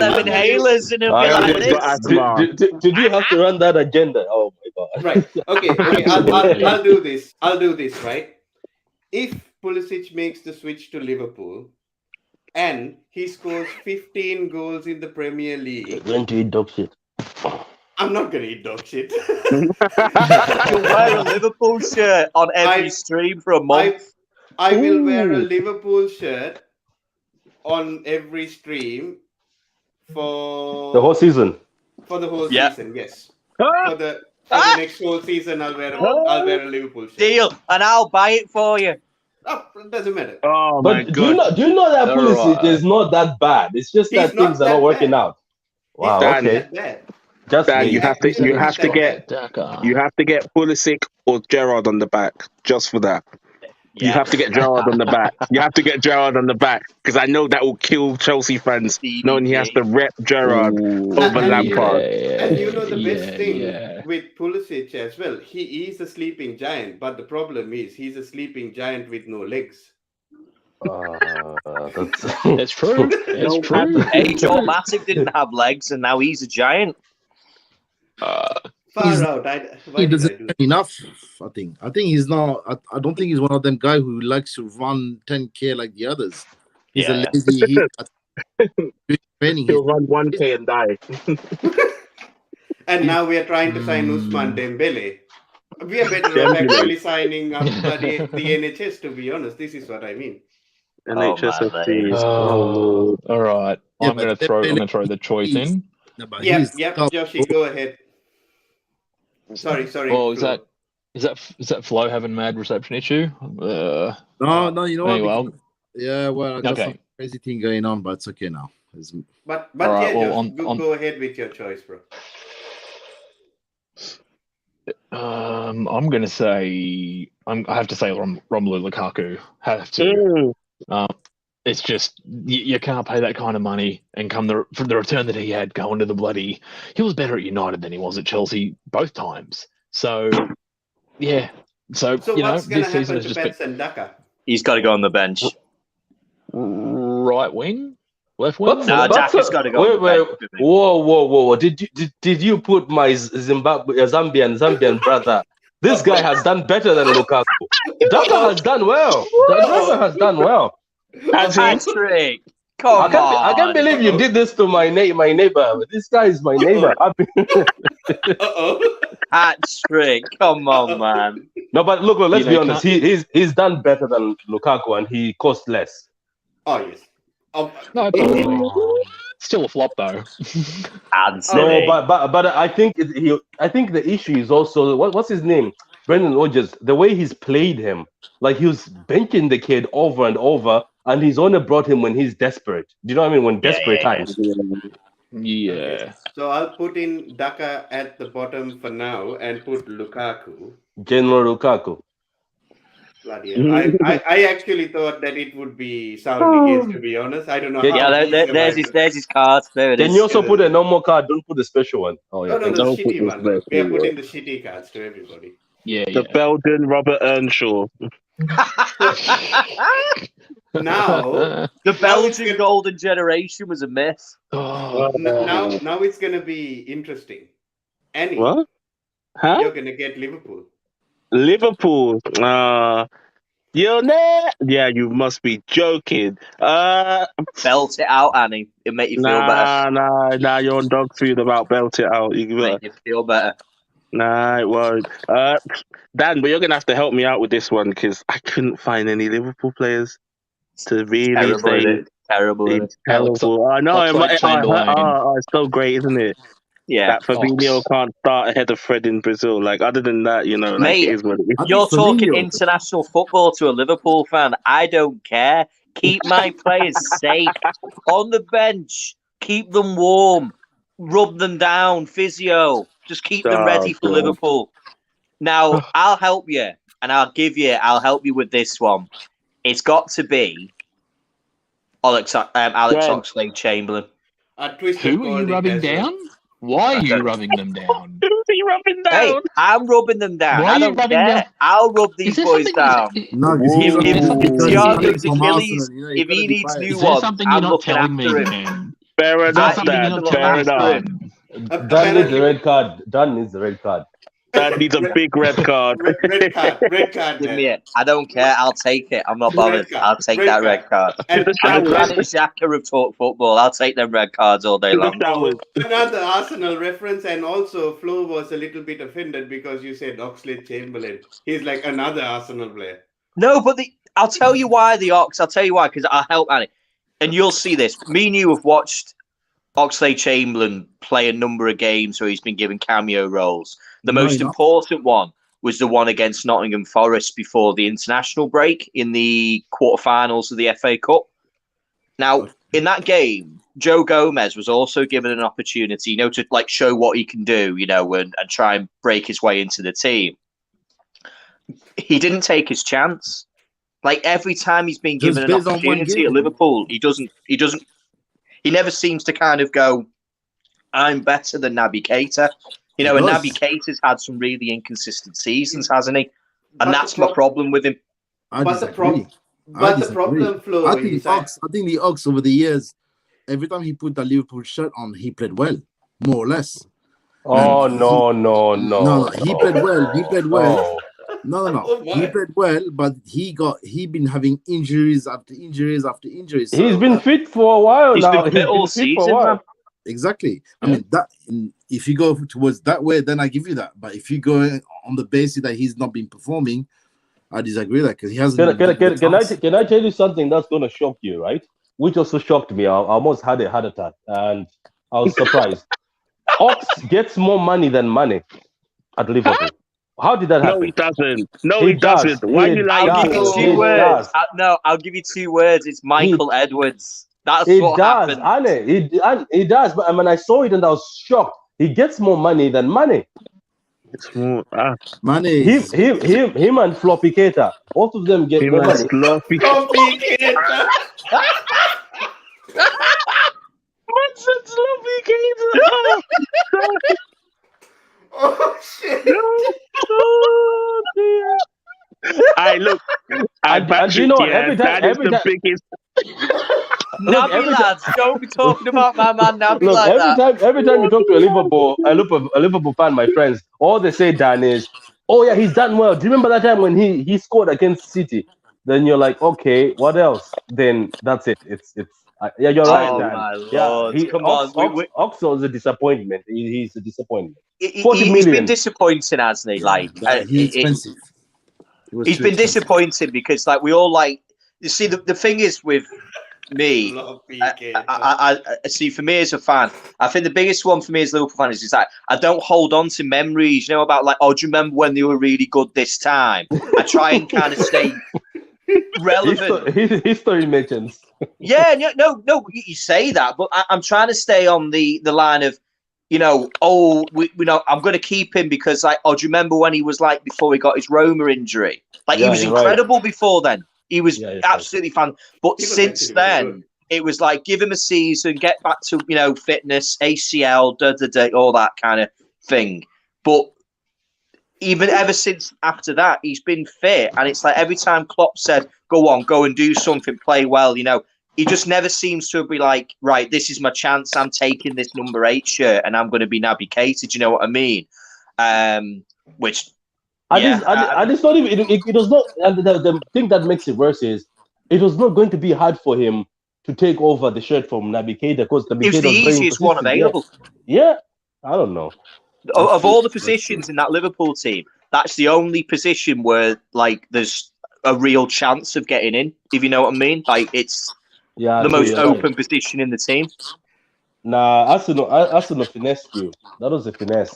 them inhalers and he'll be like this. Did you have to run that agenda? Oh my god! Right. Okay. I'll do this. Right. If Pulisic makes the switch to Liverpool and he scores 15 goals in the Premier League, going to eat dog shit. I'm not going to eat dog shit. You'll wear a Liverpool shirt on every stream for a month. I will wear a Liverpool shirt on every stream for the whole season. For the whole season, yes. For the next whole season, I'll wear a Liverpool shirt. Deal, and I'll buy it for you. Oh, it doesn't matter. Oh my god! Do you know that Pulisic is not that bad? It's just that things are not working out. Wow. Okay. Dan, you have to get Pulisic or Gerrard on the back just for that. You have to get Gerrard on the back. You have to get Gerrard on the back because I know that will kill Chelsea fans, knowing he has to rep Gerrard over Lampard. And you know the best thing with Pulisic as well, he is a sleeping giant, but the problem is he's a sleeping giant with no legs. That's true. It's true. Hey, Joe Matip didn't have legs, and now he's a giant. Far out. He doesn't enough. I think he's not. I don't think he's one of them guys who likes to run 10K like the others. He's a lazy. He'll run 1K and die. And now we are trying to sign Ousmane Dembele. We are better off actually signing up the NHS. To be honest, this is what I mean. NHS. All right. Yeah, I'm going to throw the choice in. No, Yep, Joshi, go ahead. Sorry. Oh, is that Flo having mad reception issue? No, you know what? Well, Well, I got some crazy thing going on, but it's okay now. But right, go ahead with your choice, bro. I'm going to say I have to say Romelu Lukaku. Have to. It's just you can't pay that kind of money and come for the return that he had going to the bloody. He was better at United than he was at Chelsea both times. So yeah. So you know, what's going this to season happen has to just Benson Daka? He's got to go on the bench. Right wing, left wing. No, Daka's got to go. Whoa! Did you put my Zambian brother? This guy has done better than Lukaku. Daka has done well. Daka has done well. Patrick, come on! I can't believe you did this to my neighbor. This guy is my neighbor. Patrick, come on, man. No, but look, let's be honest. He's done better than Lukaku, and he cost less. Oh yes. No, totally. Still a flop though. No, but I think the issue is also what's his name? Brendan Rodgers. The way he's played him, like he was benching the kid over and over, and he's only brought him when he's desperate. Do you know what I mean? When desperate times. Yeah. Okay. So I'll put in Daka at the bottom for now and put Lukaku. General Lukaku. Bloody hell. I actually thought that it would be Southgate, to be honest. I don't know. There's his card. There it is. Can you also put a normal card? Don't put the special one. Oh yeah. No, the shitty one. We are putting the shitty cards to everybody. Yeah. The Belgian Robert Earnshaw. Now the Belgian golden generation was a myth. Now it's gonna be interesting. Annie, what? Huh? You're gonna get Liverpool. Liverpool. Yeah, you must be joking. Belt it out, Annie. It'll make you feel better. Nah, you're on dog food about belt it out. Make you feel better. Nah, it won't. Dan, but you're gonna have to help me out with this one because I couldn't find any Liverpool players to really say. Terrible. It's terrible. I know. It's so great, isn't it? Yeah. That Fabinho can't start ahead of Fred in Brazil. Like, other than that, mate, it is what it is. You're talking international football to a Liverpool fan. I don't care. Keep my players safe on the bench. Keep them warm. Rub them down. Physio. Just keep them ready for Liverpool. Now, I'll help you, and I'll help you with this one. It's got to be Alex Oxlade-Chamberlain. Who are you rubbing down? Why are you rubbing them down? Who's he rubbing down? Hey, I'm rubbing them down. Why I don't care. I'll rub these boys down. No, Thiago's Achilles, if he needs new ones, I'm looking after him. Fair enough, Dan. Fair enough. Dan needs the red card. Dan needs a big red card. Red card. Give me it. I don't care. I'll take it. I'm not bothered. I'll take that red card. I'm Granit Xhaka of Talk Football. I'll take them red cards all day long. Another Arsenal reference, and also Flo was a little bit offended because you said Oxlade-Chamberlain. He's like another Arsenal player. No, but I'll tell you why I'll tell you why, because I'll help Annie. And you'll see this. Me and you have watched Oxlade-Chamberlain play a number of games where he's been given cameo roles. The most important one was the one against Nottingham Forest before the international break in the quarterfinals of the FA Cup. Now, in that game, Joe Gomez was also given an opportunity, to show what he can do, and try and break his way into the team. He didn't take his chance. Like every time he's been Just given an based on one opportunity at game. Liverpool, he never seems to kind of go, I'm better than Naby Keita. You know, He and does. Naby Keita's had some really inconsistent seasons, hasn't he? But And the that's my problem with him. I But the disagree. But the problem, Flo, I think is the Ox over the years, every time he put the Liverpool shirt on, he played well, more or less. Oh And no. he played well. He played well. Oh. No. Oh, He my. played well, but he been having injuries after injuries after injuries. So He's been fit for a while He's now. been fit all season, man. exactly. Yeah. I mean that. If you go towards that way, then I give you that. But if you go on the basis that he's not been performing, I disagree that because he hasn't. Can I tell you something that's gonna shock you, right? Which also shocked me. I almost had a heart attack, and I was surprised. Ox gets more money than Mane at Liverpool. How did that happen? No, he doesn't. No, He he doesn't. does. Why He you lying? I'll give does. you He two words. does. I'll give you 2 words. It's Michael Edwards. That's It what does, happened. It does. But when I saw it and I was shocked, he gets more money than Mane. It's more Mane. Him and Floppy Keita, both of them get him more and money. sloppy. Floppy Keita. What's that sloppy Keita? Oh, shit. Oh dear. Look. And you know what? Every time- biggest. Naby, lads, don't be talking about my man Naby Look, like that. every time you talk to a Liverpool fan, my friends, all they say, Dan, is, "Oh yeah, he's done well." Do you remember that time when he scored against City? Then you're like, okay, what else? Then that's it. Yeah, you're right, Oh Dan. my Yeah, lord! Come on, Oxo is a disappointment. He's a disappointment. he's 40 been million. disappointing, hasn't he? Like he's expensive. he's been disappointing because, like, we all like. You see, the thing is with me, Floppy I Keita. see. For me as a fan, I think the biggest one for me as a Liverpool fan is that I don't hold on to memories. You know about like, oh, do you remember when they were really good this time? I try and kind of stay relevant. History mentions. Yeah, no. You say that, but I'm trying to stay on the line of, you know, we know I'm going to keep him because, like, oh, do you remember when he was like before he got his Roma injury? Like, he was incredible before then. He was absolutely fun. But since then, it was like, give him a season, get back to, you know, fitness, ACL, all that kind of thing. But even ever since after that, he's been fit. And it's like every time Klopp said, go on, go and do something, play well, you know, he just never seems to be like, right, this is my chance. I'm taking this number 8 shirt and I'm going to be Naby Keita. Do you know what I mean? Which... And it's not even. It was not. And the thing that makes it worse is it was not going to be hard for him to take over the shirt from Naby Keita because Naby Keita it was the easiest one available. Yeah, I don't know. Of all the positions in that Liverpool team, that's the only position where like there's a real chance of getting in. If you know what I mean, like it's the most open position in the team. Nah, Arsenal finessed you. That was a finesse.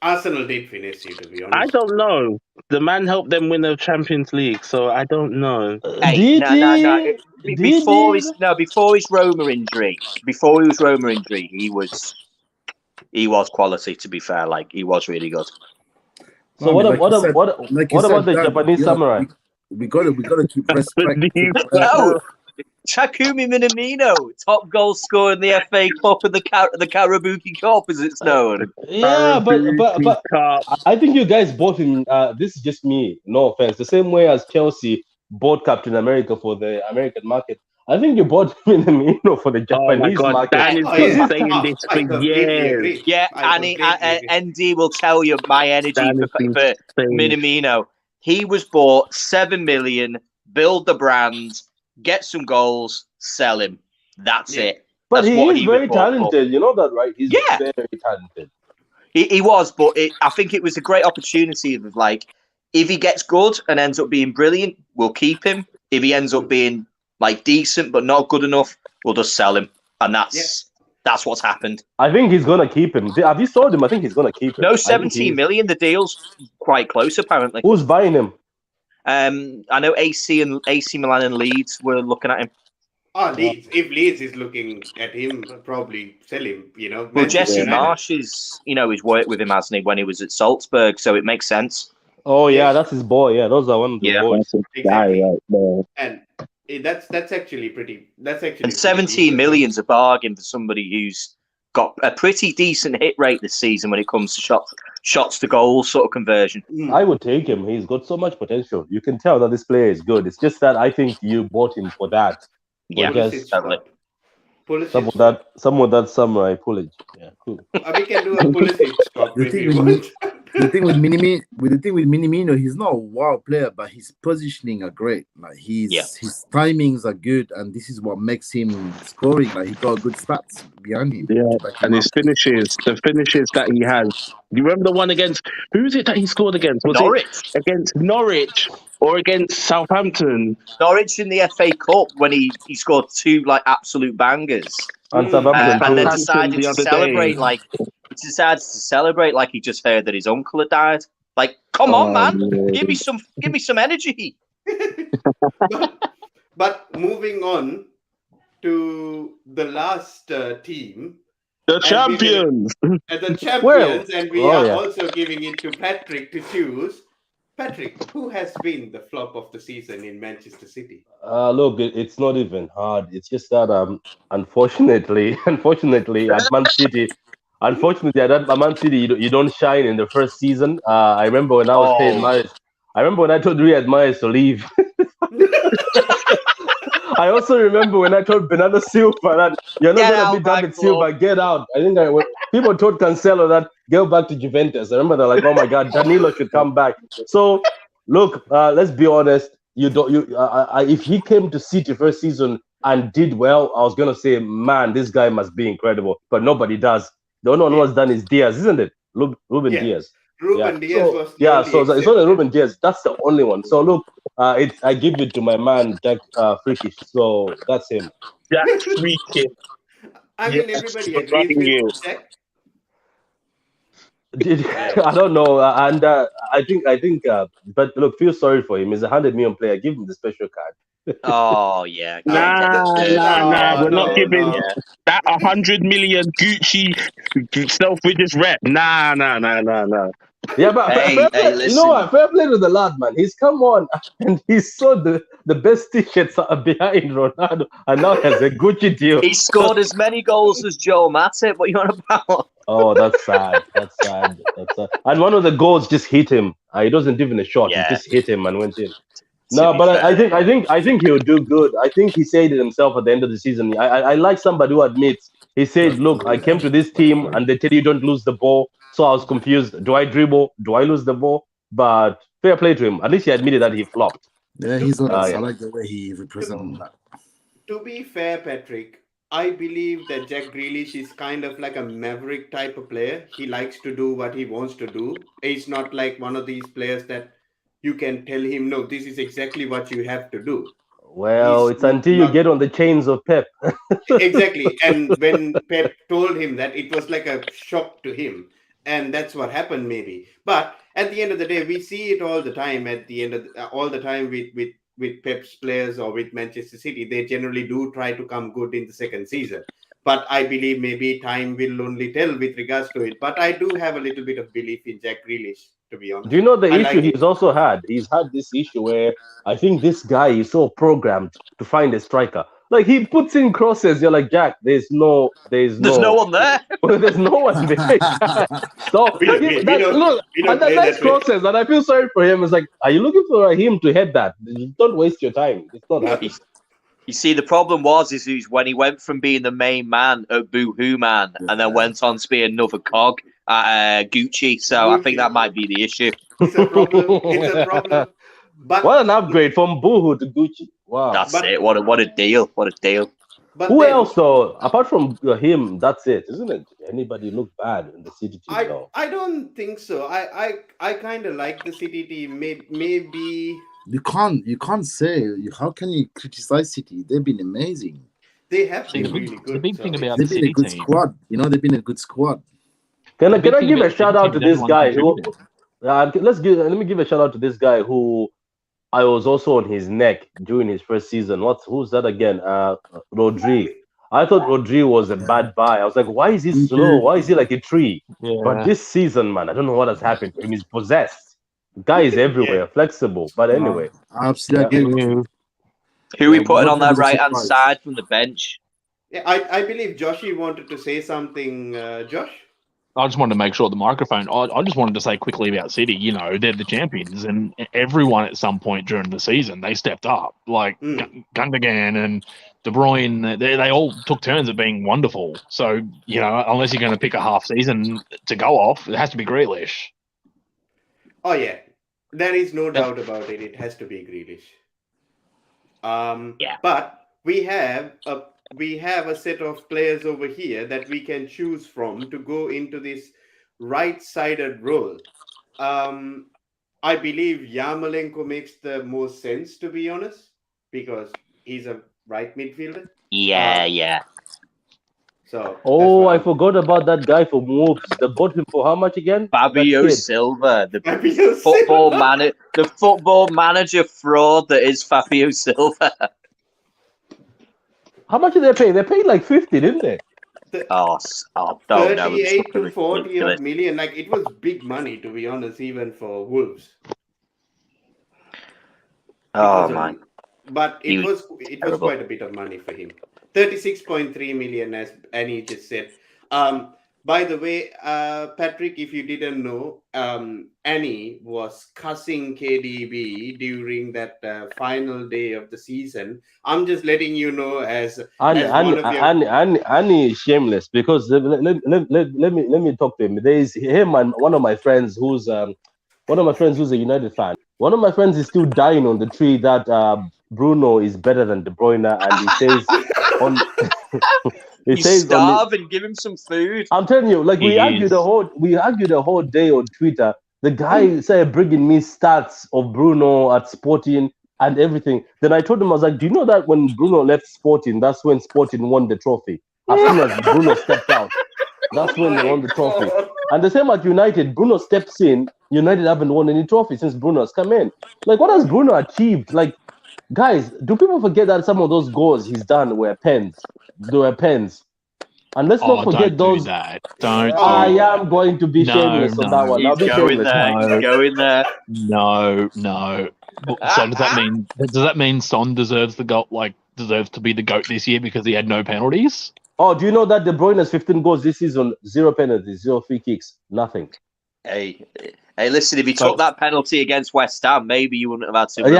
Arsenal did finish you, to be honest. I don't know. The man helped them win the Champions League, so I don't know. Hey, no. Before his Roma injury, he was quality. To be fair, like he was really good. So what about the Japanese samurai? We gotta keep respect. No, Takumi Minamino, top goal scorer in the FA Cup and the Karabuki Cup, as it's known. Yeah, but I think you guys bought him. This is just me. No offense. The same way as Chelsea bought Captain America for the American market. I think you bought Minamino for the Japanese market. Dan has been saying this for years. Yeah, and ND will tell you my energy for Minamino. He was bought 7 million, build the brand, get some goals, sell him. That's it. But That's he is very talented. You know that, right? He's very talented. He was, but I think it was a great opportunity of like, if he gets good and ends up being brilliant, we'll keep him. If he ends up being like decent but not good enough, we'll just sell him. And that's what's happened. I think he's gonna keep him. Have you sold him? I think he's gonna keep him. No, 17 million. The deal's quite close, apparently. Who's buying him? I know AC Milan and Leeds were looking at him. Leeds. If Leeds is looking at him, probably sell him. You know. Well, Jesse Marsh is, he's worked with him, hasn't he, when he was at Salzburg? So it makes sense. Oh yeah, Yes. that's his boy. Yeah, those are one of the Yeah. boys. That's a guy Exactly. right there. And that's actually pretty. That's actually And pretty 17 decent. million's a bargain for somebody who's got a pretty decent hit rate this season when it comes to shots to goal sort of conversion. Mm. I would take him. He's got so much potential. You can tell that this player is good. It's just that I think you bought him for that. Yeah, Pulisic totally. spot. Pulisic Some of spot. that samurai pullage. Yeah, cool. We can do a Pulisic spot The if thing you with want. The thing with Minimino, he's not a wow player, but his positioning are great. Like his timings are good, and this is what makes him scoring. Like he got good stats behind him. Yeah, to back him and up. his finishes, the finishes that he has. You remember the one against who is it that he scored against? Was Norwich. it against Norwich or against Southampton? Norwich in the FA Cup when he scored two like absolute bangers. And Mm. Southampton And then too. decided the to other celebrate day. like he just heard that his uncle had died. Like, come on, man, yeah. give me some energy. But moving on to the last team, The and champions. as the champions, and we oh, are yeah. also giving it to Patrick to choose. Patrick, who has been the flop of the season in Manchester City? Look, it's not even hard. It's just that unfortunately, at Man City, you don't shine in the first season. I remember when I was saying Mahrez. I remember when I told Riyad Mahrez to leave. I also remember when I told Bernardo Silva that you're not Get going to out, be David man, Silva, get out. I think people told Cancelo that go back to Juventus. I remember they're like, oh my God, Danilo should come back. So look, let's be honest. If he came to City first season and did well, I was gonna say, man, this guy must be incredible. But nobody does. The only one who has done is Diaz, isn't it? Ruben Yeah. Diaz. Ruben Diaz So, was the only so it's only exception. Ruben Diaz. That's the only one. So look, I give it to my man Jack Freakish. So that's him. Jack Freakish. I mean, everybody agrees with Jack. I don't know, and I think. But look, feel sorry for him. He's a 100 million player. Give him the special card. Oh yeah, Nah, we're not giving Yeah. that 100 million Gucci self-righteous rep. Nah. Yeah, but Hey, fair play, you listen. know what? Fair play to the lad, man. He's come on and he saw the best t-shirts are behind Ronaldo, and now has a Gucci deal. He scored as many goals as Joe Matip. What you on about? Oh, that's sad. That's sad. And one of the goals just hit him. It wasn't even a shot. Yeah. It just hit him and went in. To No, be but fair. I think he'll do good. I think he said it himself at the end of the season. I like somebody who admits. He said, "Look, I came to this team and they tell you don't lose the ball, so I was confused. Do I dribble? Do I lose the ball?" But fair play to him. At least he admitted that he flopped. Yeah, he's honest. yeah. I like the way he represents that. To be fair, Patrick, I believe that Jack Grealish is kind of like a maverick type of player. He likes to do what he wants to do. He's not like one of these players that you can tell him, no, this is exactly what you have to do. Well, He's it's until you not- get on the chains of Pep. Exactly. And when Pep told him that, it was like a shock to him. And that's what happened, maybe. But at the end of the day, we see it all the time. At the end of all the time with Pep's players or with Manchester City, they generally do try to come good in the second season. But I believe maybe time will only tell with regards to it. But I do have a little bit of belief in Jack Grealish, to be honest. Do you know the I issue like it. he's also had? He's had this issue where I think this guy is so programmed to find a striker. Like he puts in crosses, you're like, Jack, there's no There's no one there. there's no one there. So We don't and that play nice that way. crosses, and I feel sorry for him. It's like, are you looking for him to head that? Don't waste your time. It's not happening. You see, the problem is when he went from being the main man at Boo-Hoo Man and then went on to be another cog at Gucci. So I think that might be the issue. It's a problem. It's a problem. But What an upgrade from Boohoo to Gucci. Wow. That's But- it. What a deal. What a deal. but Who then, else though? Apart from him, that's it, isn't it? Anybody look bad in the City team though? I don't think so. I kind of like the City team. Maybe You can't say. How can you criticize City? They've been amazing. they have See, been the really big, good. the big so- thing about They've the been a City good team, squad. They've been a good squad. Can I big thing give a about shout the out to City this team is guy everyone who? contributed. Let me give a shout out to this guy who I was also on his neck during his first season. Who's that again? Rodri. I thought Rodri was a bad buy. I was like, why is he slow? Why is he like a tree? Yeah. But this season, man, I don't know what has happened to him. He's possessed. Guy is everywhere, flexible. But anyway, absolutely. Who are we putting on that Mohamed is a right-hand surprise. side from the bench? Yeah, I believe Joshy wanted to say something. Josh. I just wanted to make sure the microphone. I just wanted to say quickly about City. You know, they're the champions, and everyone at some point during the season they stepped up. Like Gundogan and De Bruyne, they all took turns at being wonderful. So you know, unless you're going to pick a half season to go off, it has to be Grealish. Oh yeah, there is no doubt about it. It has to be Grealish. But we have a set of players over here that we can choose from to go into this right-sided role. I believe Yarmolenko makes the most sense, to be honest, because he's a right midfielder. Yeah. So I forgot about that guy from Wolves. They bought him for how much again? Fabio Silva, the football manager fraud that is Fabio Silva. How much did they pay? They paid like 50, didn't they? Don't 38 to 40 million. Like, it was big money, to be honest, even for Wolves. My! But it was quite a bit of money for him. 36.3 million, as Annie just said. By the way, Patrick, if you didn't know, Annie was cussing KDB during that final day of the season. I'm just letting you know as Annie is shameless because let me talk to him. There is him and one of my friends who's a United fan. One of my friends is still dying on the tree that Bruno is better than De Bruyne, and he says on. Starve and give him some food. I'm telling you, like we argued the whole day on Twitter. The guy started bringing me stats of Bruno at Sporting and everything. Then I told him, I was like, do you know that when Bruno left Sporting, that's when Sporting won the trophy? As soon as Bruno stepped out, that's when they won the trophy. And the same at United, Bruno steps in. United haven't won any trophy since Bruno has come in. Like, what has Bruno achieved? Like, guys, do people forget that some of those goals he's done were pens? They were pens. And let's not forget those. I am going to be shameless on that one. I'll be shameless. Go in there. No. So does that mean Son deserves the goal? Like deserves to be the GOAT this year because he had no penalties? Oh, do you know that De Bruyne's 15 goals this season, 0 penalties, 0 free kicks, nothing. Hey, listen, if he took that penalty against West Ham, maybe you wouldn't have had to. We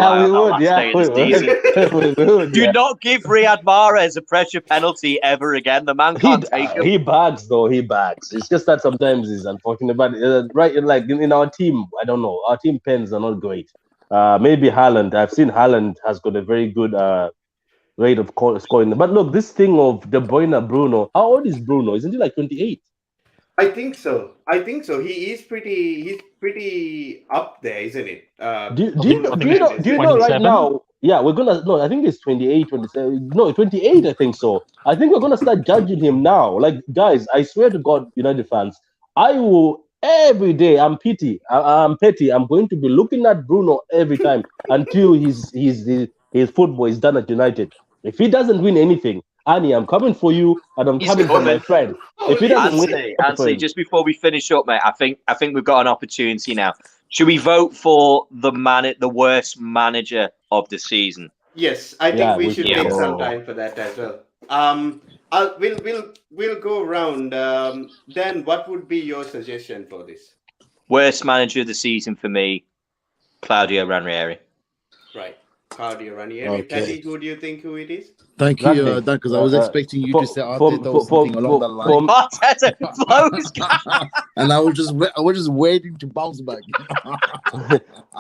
would. Do not give Riyad Mahrez a pressure penalty ever again. The man can't take him. He bags, though. He bags. It's just that sometimes he's unfortunate. But right, like in our team, I don't know. Our team pens are not great. Maybe Haaland. I've seen Haaland has got a very good rate of scoring. But look, this thing of De Bruyne, Bruno. How old is Bruno? Isn't he like 28? I think so. He's pretty up there, isn't it? Do you know right now? Yeah, we're gonna. No, I think it's 28, 27. No, 28. I think so. I think we're gonna start judging him now. Like, guys, I swear to God, United fans, I will every day. I'm petty. I'm going to be looking at Bruno every time until his football is done at United. If he doesn't win anything, Annie, I'm coming for you, and I'm coming for my friend. If he doesn't win, Anthony, just before we finish up, mate, I think we've got an opportunity now. Should we vote for the worst manager of the season? Yes, I think we should take some time for that as well. We'll go around. Dan, what would be your suggestion for this? Worst manager of the season for me, Claudio Ranieri. Right. Claudio Ranieri. Okay. Patty, who do you think who it is? Thank you, Dan, because I was expecting you to say Arteta or something along that line. Arteta, and I was just waiting to bounce back.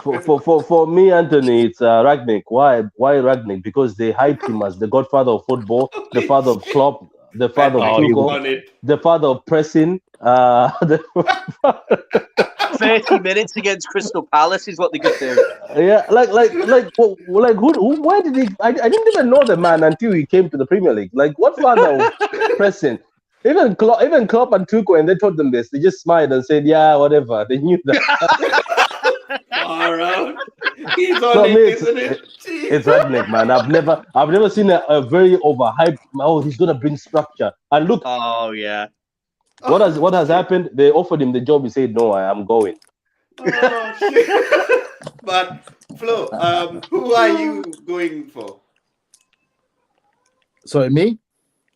for me, Anthony, it's Rangnick. Why Rangnick? Because they hyped him as the godfather of football, the father of Klopp, the father of Tuchel, the father of pressing. 30 minutes against Crystal Palace is what they could do. Yeah, who? Where did he? I didn't even know the man until he came to the Premier League. Like, what father of pressing? Even Klopp and Tuchel, and they told them this, they just smiled and said, "Yeah, whatever." They knew that. All right. He's on it, isn't it? It's Rangnick, man. I've never seen a very overhyped. Oh, he's gonna bring structure. And look. Oh yeah. What has happened? They offered him the job. He said, "No, I am going." Oh shit! But Flo, who are you going for? Sorry, me?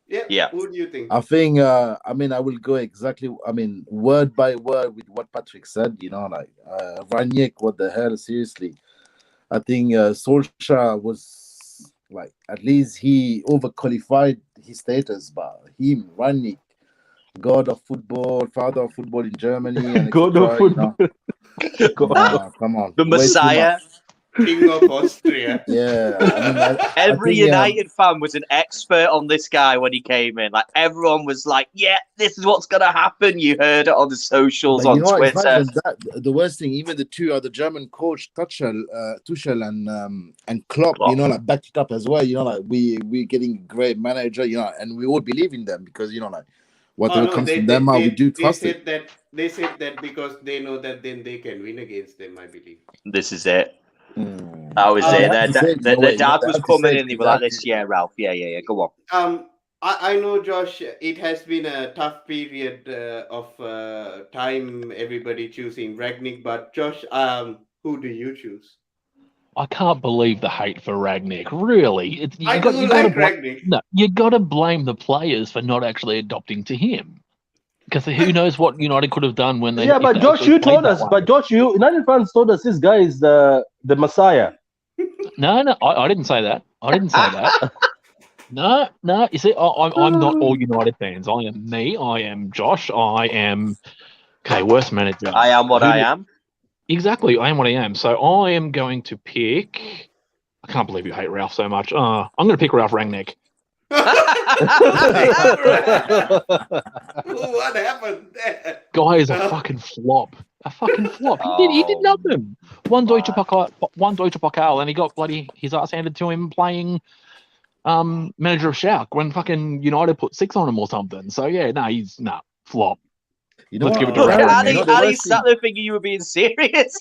Yeah. Who do you think? I think I mean I will go exactly word by word with what Patrick said, like Ranić, what the hell, seriously. I think Solskjaer was like, at least he overqualified his status, but him, Ranić, god of football, father of football in Germany and God of etc. football. Come on. The Way too Messiah. much. King of Austria. Yeah, I Every think, United fan was an expert on this guy when he came in. Like everyone was like, "Yeah, this is what's gonna happen." You heard it on the socials, but on you know what? It's not Twitter. even that. The worst thing, even the German coach Tuchel and Klopp, Klopp. like backed it up as well. Like we're getting great manager, and we all believe in them because like whatever comes from them, we do trust it. They said that because they know that then they can win against them. I believe. This is it. Mm. That was They it. have The dad was coming in. They were like, "This, yeah, Ralph. Yeah. Go on." I know, Josh. It has been a tough period of time. Everybody choosing Ragnick, but Josh, who do you choose? I can't believe the hate for Ragnick. Really, I do like Ragnick. No, you got to blame the players for not actually adopting to him. Because who knows what United could have done when they. Yeah, but Josh, you told us. But Josh, United fans told us this guy is the Messiah. No, I didn't say that. I didn't say that. No. You see, I'm not all United fans. I am me. I am Josh. I am worst manager. I am what I am. Exactly, I am what I am. So I am going to pick. I can't believe you hate Ralph so much. I'm going to pick Ralph Rangnick. What happened there? Guy is a fucking flop. A fucking flop. He did nothing. One Deutsche Pokal, and he got bloody his ass handed to him playing manager of Schalke when fucking United put 6 on him or something. So yeah, he's flop. Let's give it to Ragnick. Ali sat there thinking you were being serious.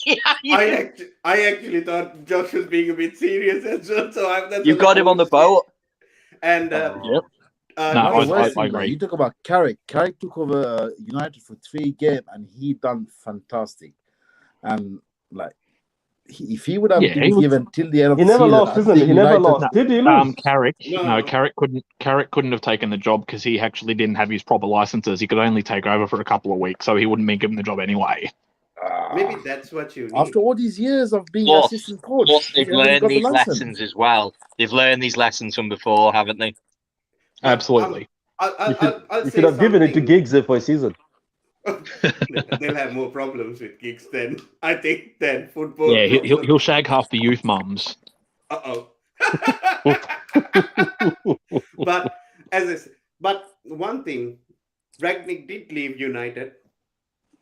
I actually thought Josh was being a bit serious as well. So you got him on the boat. And yep. I agree. You talk about Carrick. Carrick took over United for 3 games and he done fantastic. And if he would have been given till the end of the season, he never lost, isn't he? He never lost. Did he lose? Carrick couldn't have taken the job because he actually didn't have his proper licenses. He could only take over for a couple of weeks, so he wouldn't be given the job anyway. Maybe that's what you need. After all these years of being assistant coach, they've learned these lessons as well. They've learned these lessons from before, haven't they? Absolutely. You should have given it to Giggs for a season. They'll have more problems with Giggs than football. Yeah, he'll shag half the youth mums. But one thing, Ragnick did leave United,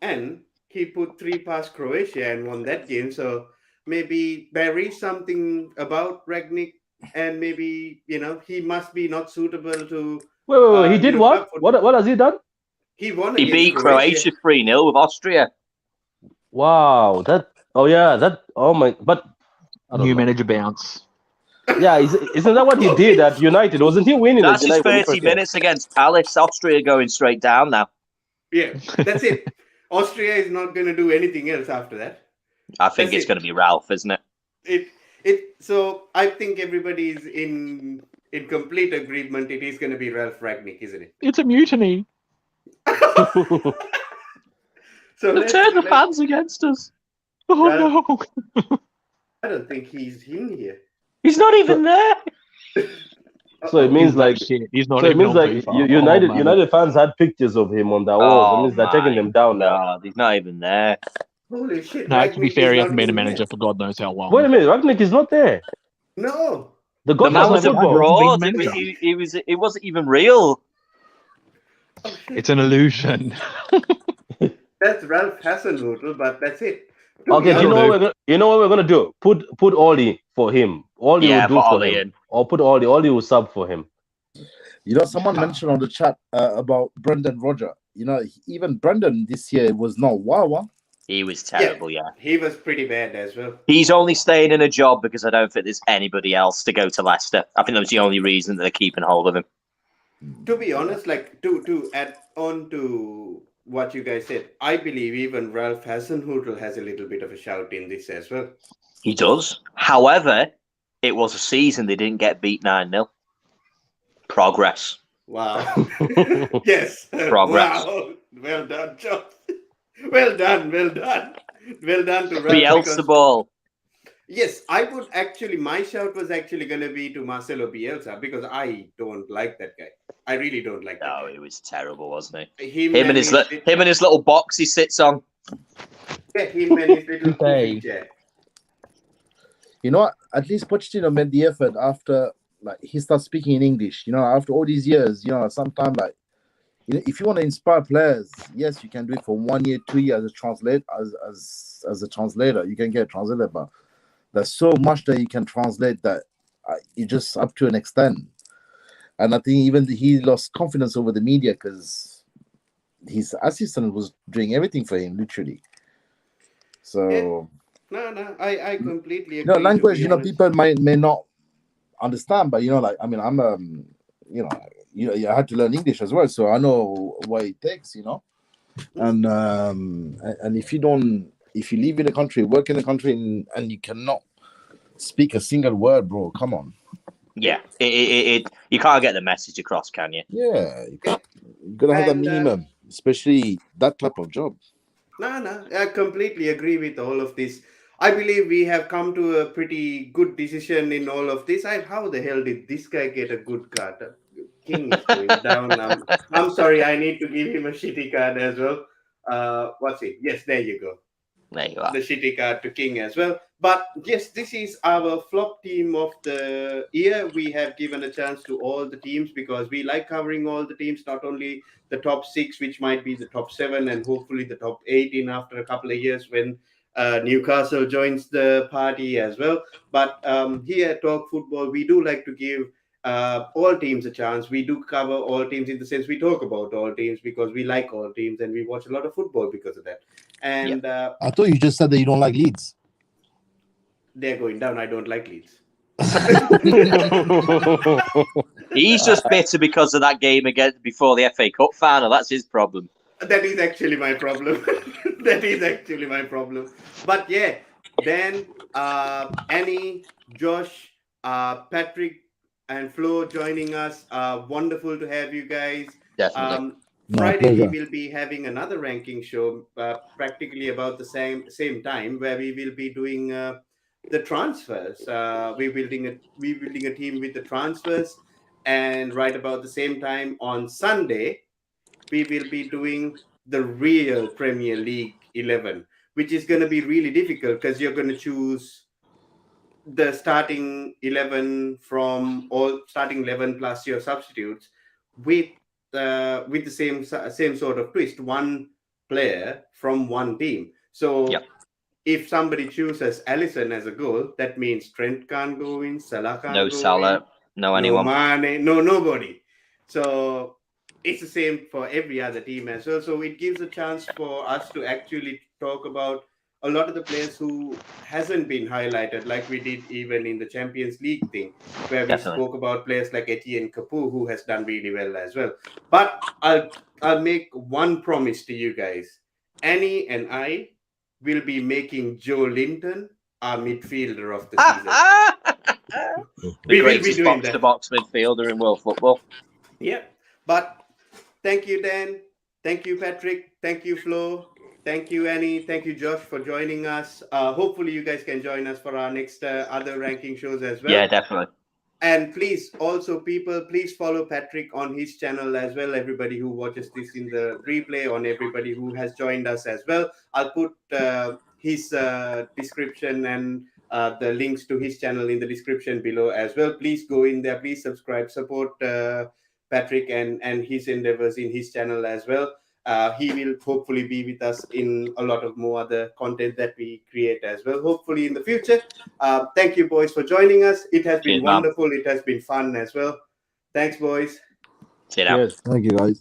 and he put 3 past Croatia and won that game. So maybe there is something about Ragnick, and maybe he must be not suitable to. Wait! He did what? What has he done? He won. He beat Croatia 3-0 with Austria. Wow! Oh my! But new manager bounce. Yeah, isn't that what he did at United? Wasn't he winning? That's his 30 minutes against Palace. Austria going straight down now. Yeah, that's it. Austria is not going to do anything else after that. I think it's going to be Ralph, isn't it? So I think everybody is in complete agreement. It is going to be Ralph Ragnick, isn't it? It's a mutiny. So turn the fans against us. Oh no! I don't think he's in here. He's not even there. So it means he's not. So it means United fans had pictures of him on their walls. It means they're taking them down now. He's not even there. Holy shit! No, to be fair, he hasn't been a manager for God knows how long. Wait a minute, Ragnick is not there. No, the man was abroad. It wasn't even real. Oh, it's an illusion. That's Ralph Hasenhüttl, but that's it. Okay, you know what we're gonna do? Put Oli for him. Oli will do for him. Or put Oli. Oli will sub for him. Someone mentioned on the chat about Brendan Rodgers. Even Brendan this year was not wow. He was terrible, yeah. He was pretty bad as well. He's only staying in a job because I don't think there's anybody else to go to Leicester. I think that was the only reason that they're keeping hold of him. To be honest, to add on to what you guys said, I believe even Ralph Hasenhüttl has a little bit of a shout in this as well. He does. However, it was a season they didn't get beat 9-0. Progress. Wow. Yes. Progress. Wow. Well done, John. Well done. Well done. Well done to Ralph. Bielsa ball. Yes, I would actually, my shout was actually going to be to Marcelo Bielsa because I don't like that guy. I really don't like that guy. No, he was terrible, wasn't he? Him and his little box he sits on. Yeah, him and his little coffee chair. You know, at least Pochettino made the effort after, like, he started speaking in English. You know, after all these years, you know, sometimes, like, you know, if you want to inspire players, yes, you can do it for 1 year, 2 years as a translator. You can get a translator, but there's so much that you can translate that you just up to an extent. And I think even he lost confidence over the media because his assistant was doing everything for him, literally. So no, I completely agree. No language, you know, people may not understand, but you know, like, I mean, I'm you know, I had to learn English as well, so I know what it takes, you know. And if you live in a country, work in a country, and you cannot speak a single word, bro, come on. Yeah, you can't get the message across, can you? Yeah, you gotta have a minimum, especially that type of job. No, I completely agree with all of this. I believe we have come to a pretty good decision in all of this. How the hell did this guy get a good card? King is going down. I'm sorry, I need to give him a shitty card as well. What's it? Yes, there you go. There you are. The shitty card to King as well. But yes, this is our flop team of the year. We have given a chance to all the teams because we like covering all the teams, not only the top 6, which might be the top 7, and hopefully the top 8 in after a couple of years when Newcastle joins the party as well. But here at Talk Football, we do like to give all teams a chance. We do cover all teams in the sense we talk about all teams because we like all teams and we watch a lot of football because of that. And I thought you just said that you don't like Leeds. They're going down. I don't like Leeds. He's just bitter because of that game again before the FA Cup final. That's his problem. That is actually my problem. That is actually my problem. But yeah, Dan, Annie, Josh, Patrick, and Flo joining us. Wonderful to have you guys. Definitely. Friday we will be having another ranking show, practically about the same time, where we will be doing the transfers. We're building a team with the transfers, and right about the same time on Sunday, we will be doing the real Premier League 11, which is going to be really difficult because you're going to choose the starting 11 from all starting 11 plus your substitutes with the same sort of twist, one player from one team. So if somebody chooses Alisson as a goal, that means Trent can't go in, Salah can't go in. No Salah, no anyone. No Mane, no nobody. So it's the same for every other team as well. So it gives a chance for us to actually talk about a lot of the players who hasn't been highlighted, like we did even in the Champions League thing, where we spoke about players like Etienne Capoue, who has done really well as well. But I'll make one promise to you guys. Annie and I will be making Joe Linton our midfielder of the season. The greatest box-to-box midfielder in world football. Yeah, but thank you, Dan. Thank you, Patrick. Thank you, Flo. Thank you, Annie. Thank you, Josh, for joining us. Hopefully, you guys can join us for our next other ranking shows as well. Yeah, definitely. And please, also, people, please follow Patrick on his channel as well. Everybody who watches this in the replay, on everybody who has joined us as well. I'll put his description and the links to his channel in the description below as well. Please go in there. Please subscribe, support Patrick and his endeavors in his channel as well. He will hopefully be with us in a lot of more other content that we create as well, hopefully in the future. Thank you, boys, for joining us. It has been wonderful. It has been fun as well. Thanks, boys. See you now. Thank you, guys.